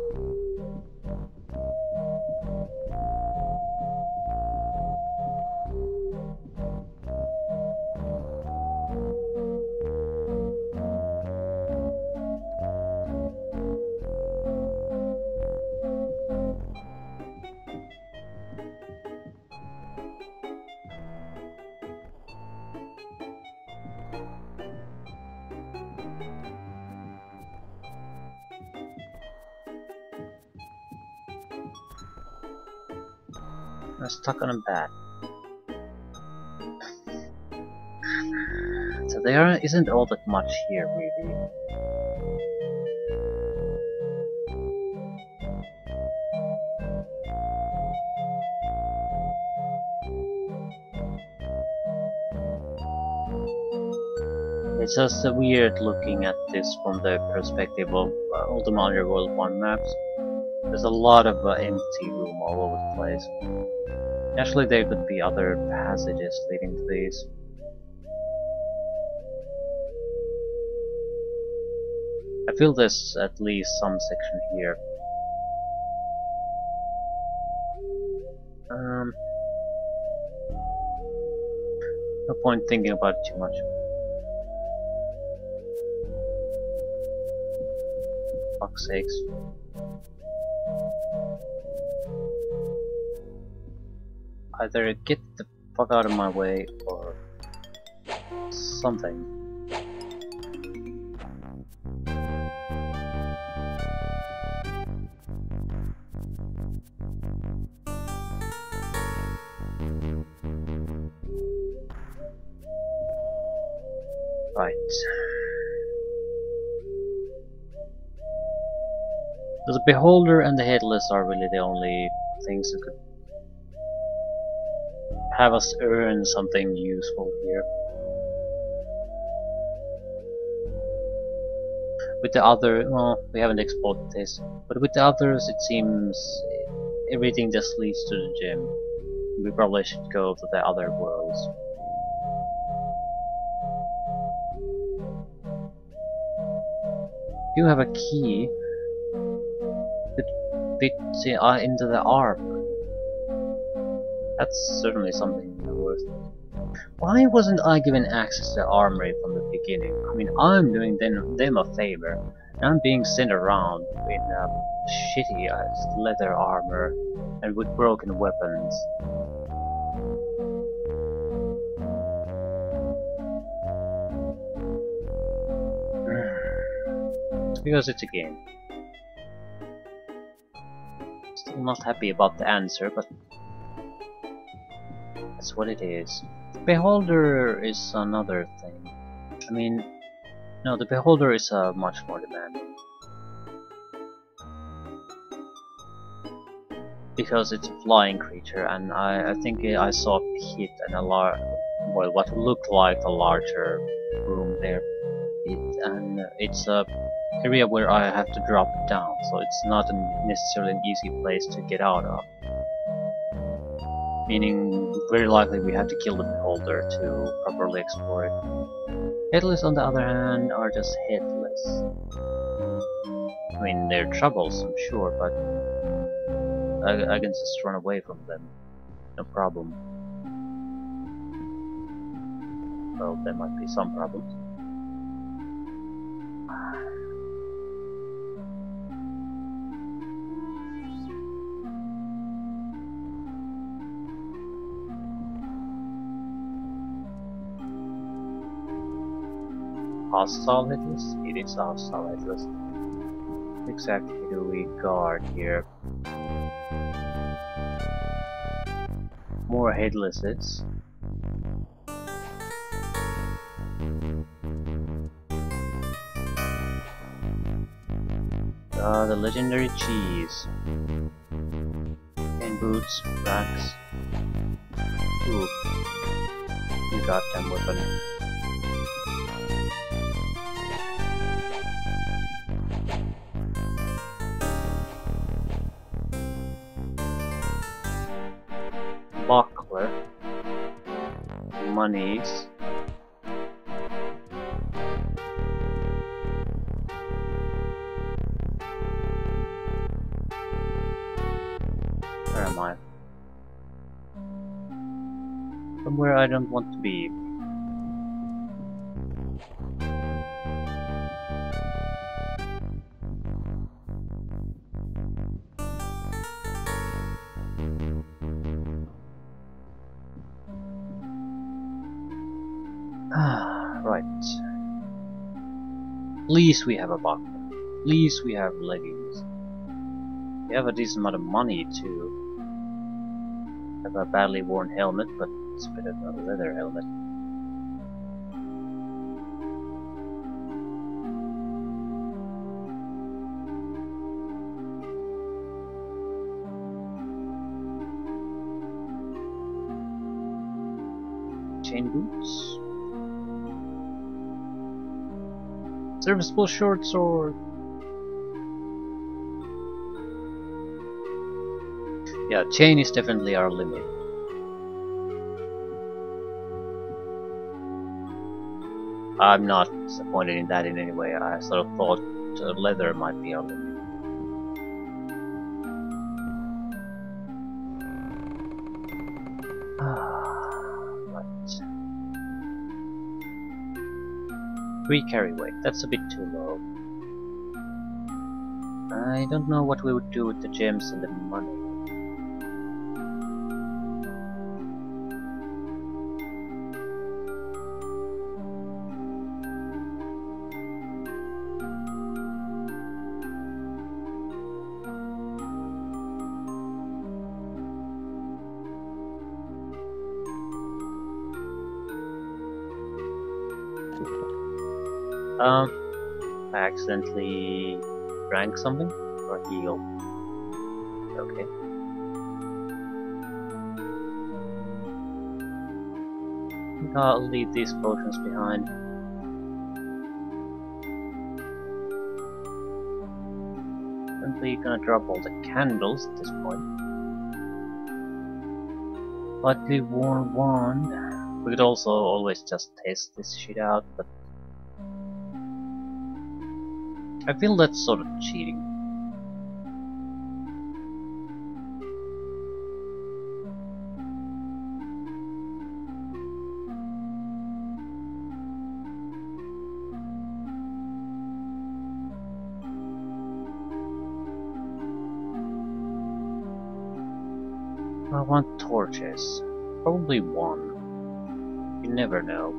I'm stuck on a bat. So there isn't all that much here, really. It's just weird looking at this from the perspective of Ultima Underworld 1 maps. There's a lot of empty room all over the place. Actually, there could be other passages leading to these. I feel there's at least some section here. No point thinking about it too much. Fuck's sakes. Either get the fuck out of my way or something. Right. The Beholder and the Headless are really the only things that could have us earn something useful here. With the other, well, we haven't explored this, but with the others it seems everything just leads to the gym. We probably should go to the other worlds. You have a key that fits into the arm. That's certainly something worth. Why wasn't I given access to the armory from the beginning? I mean, I'm doing them a favor, and I'm being sent around in shitty leather armor and with broken weapons. Because it's a game. Still not happy about the answer, but that's what it is. The Beholder is another thing. I mean, no, the Beholder is much more demanding. Because it's a flying creature, and I think I saw a pit and a well, what looked like a larger room there. It's a area where I have to drop down, so it's not necessarily an easy place to get out of. Meaning, very likely we have to kill the Beholder to properly explore it. Headless, on the other hand, are just headless. I mean, they're troublesome, sure, but I can just run away from them. No problem. Well, there might be some problems. Hostile headless? It is hostile headless. What exactly do we guard here? More headlesses. The legendary cheese. And boots, racks. Ooh. You goddamn weapon. Buckler, monies, where am I? Somewhere I don't want to be. Right. At least we have a buckler. At least we have leggings. We have a decent amount of money too. have a badly worn helmet, but it's better than a leather helmet. Chain boots. Serviceable short sword. Yeah, chain is definitely our limit. I'm not disappointed in that in any way. I sort of thought leather might be our limit. Right. 3 carry weight. That's a bit too low. I don't know what we would do with the gems and the money. I accidentally drank something or healed. Okay. I think I'll leave these potions behind. Simply gonna drop all the candles at this point. Lightly worn wand. We could also always just test this shit out, but I feel that's sort of cheating. I want torches. Probably one. You never know.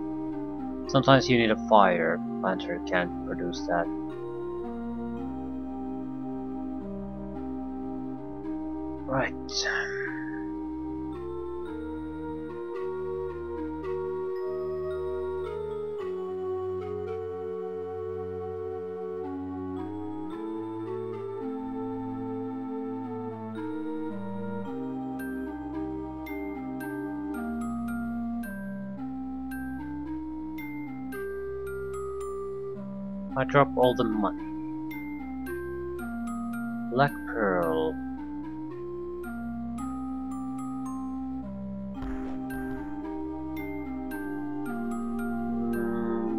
Sometimes you need a fire. Lantern can't produce that. Right. I drop all the money. Black pearl.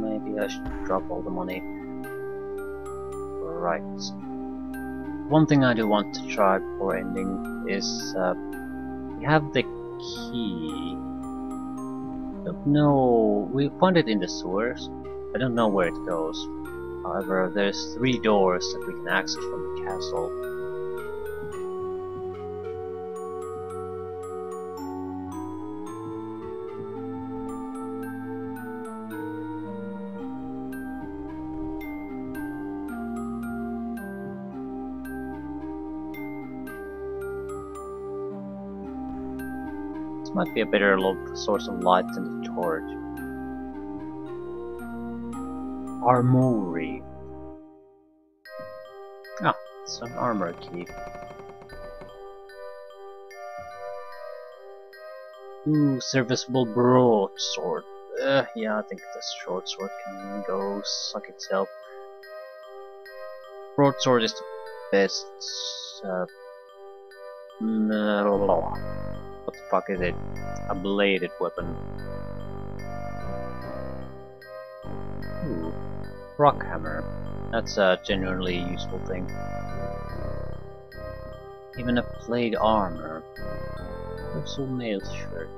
Maybe I should drop all the money. Right. One thing I do want to try before ending is we have the key. Don't know. We found it in the sewers. I don't know where it goes. However, there's 3 doors that we can access from the castle. This might be a better source of light than the torch. Armory. Ah, it's an armor key. Ooh, serviceable broadsword. Yeah, I think this short sword can go suck itself. Broadsword is the best. What the fuck is it? A bladed weapon. Ooh, rock hammer. That's a genuinely useful thing. Even a plate armor. Also mail shirt.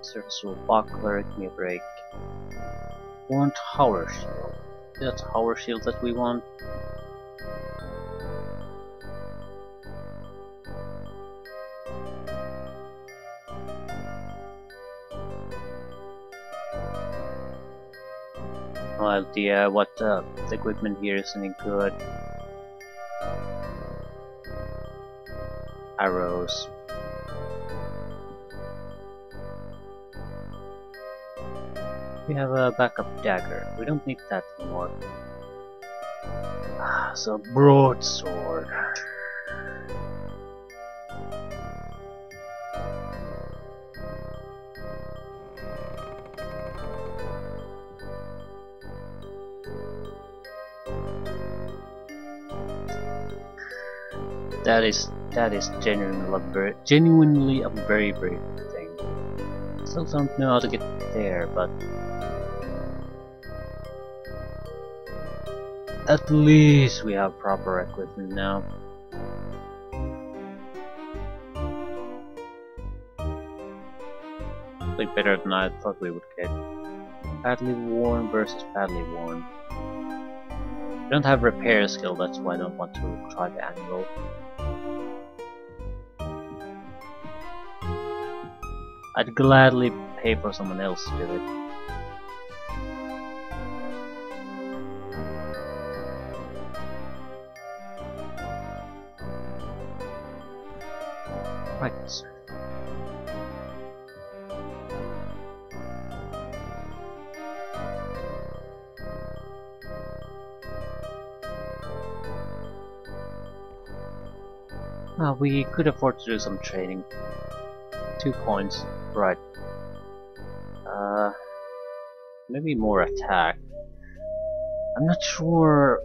Serviceable buckler, give me a break. Want tower shield. Is that tower shield that we want? Well, the equipment here is any good. Arrows. We have a backup dagger. We don't need that anymore. So broadsword. That is genuinely a very good thing. Still don't know how to get there, but at least we have proper equipment now. Way better than I thought we would get. Badly worn versus badly worn. I don't have repair skill, that's why I don't want to try the anvil. I'd gladly pay for someone else to do it. Right. We could afford to do some trading. 2 points. Right. Maybe more attack. I'm not sure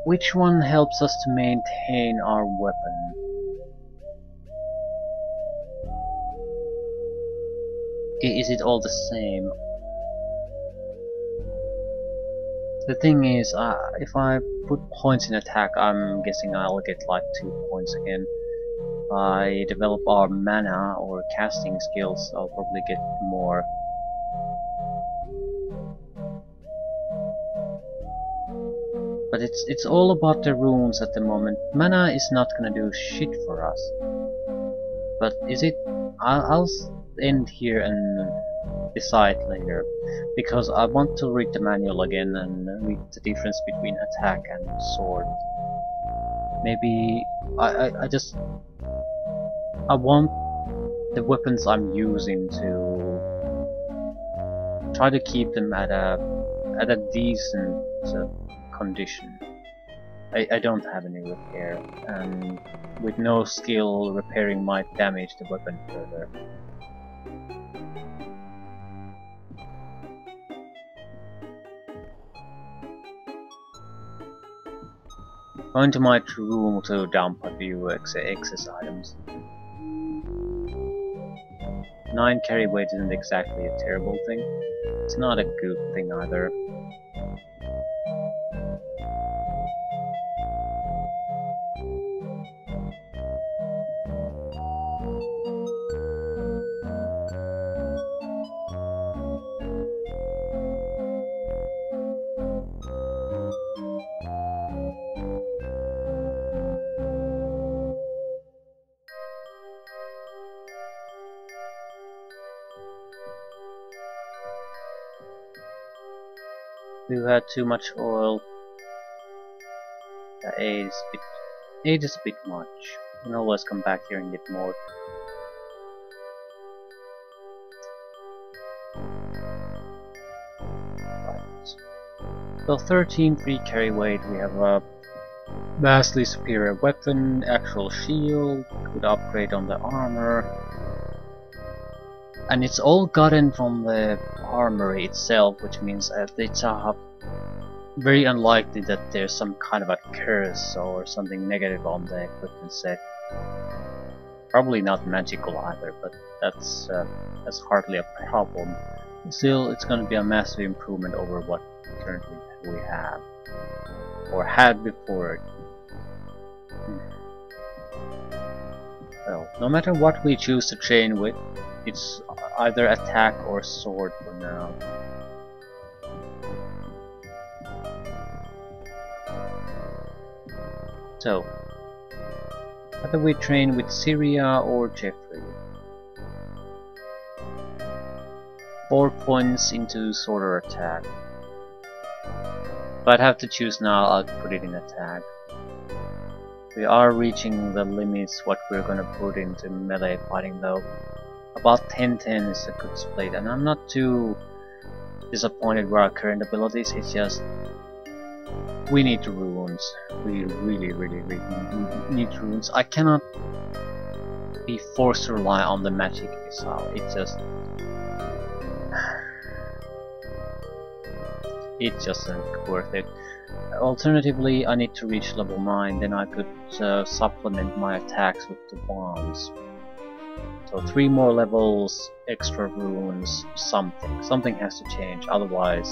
which one helps us to maintain our weapon. Is it all the same? The thing is, if I put points in attack, I'm guessing I'll get like 2 points again. If I develop our mana or casting skills, I'll probably get more. But it's all about the runes at the moment. Mana is not gonna do shit for us. But is it? I'll end here and decide later, because I want to read the manual again and read the difference between attack and sword. Maybe I want the weapons I'm using to try to keep them at a decent condition. I don't have any repair, and with no skill, repairing might damage the weapon further. Going to my room to dump a few excess items. 9 carry weight isn't exactly a terrible thing. It's not a good thing either. We've had too much oil. The 8 is a bit much. You can always come back here and get more. Right. So 13 free carry weight. We have a vastly superior weapon, actual shield, good upgrade on the armor. And it's all gotten from the armory itself, which means that it's very unlikely that there's some kind of a curse or something negative on the equipment set. Probably not magical either, but that's hardly a problem. Still, it's going to be a massive improvement over what currently we have, or had before. Well, no matter what we choose to train with, it's either attack or sword for now. So, whether we train with Syria or Jeffrey. 4 points into sorter attack. If I'd have to choose now, I'd put it in attack. We are reaching the limits what we're gonna put into melee fighting though. About 10-10 is a good split, and I'm not too disappointed with our current abilities, it's just we need runes. We really need runes. I cannot be forced to rely on the magic missile. It's just not worth it. Alternatively, I need to reach level 9, then I could supplement my attacks with the bombs. So 3 more levels, extra runes, something. Something has to change, otherwise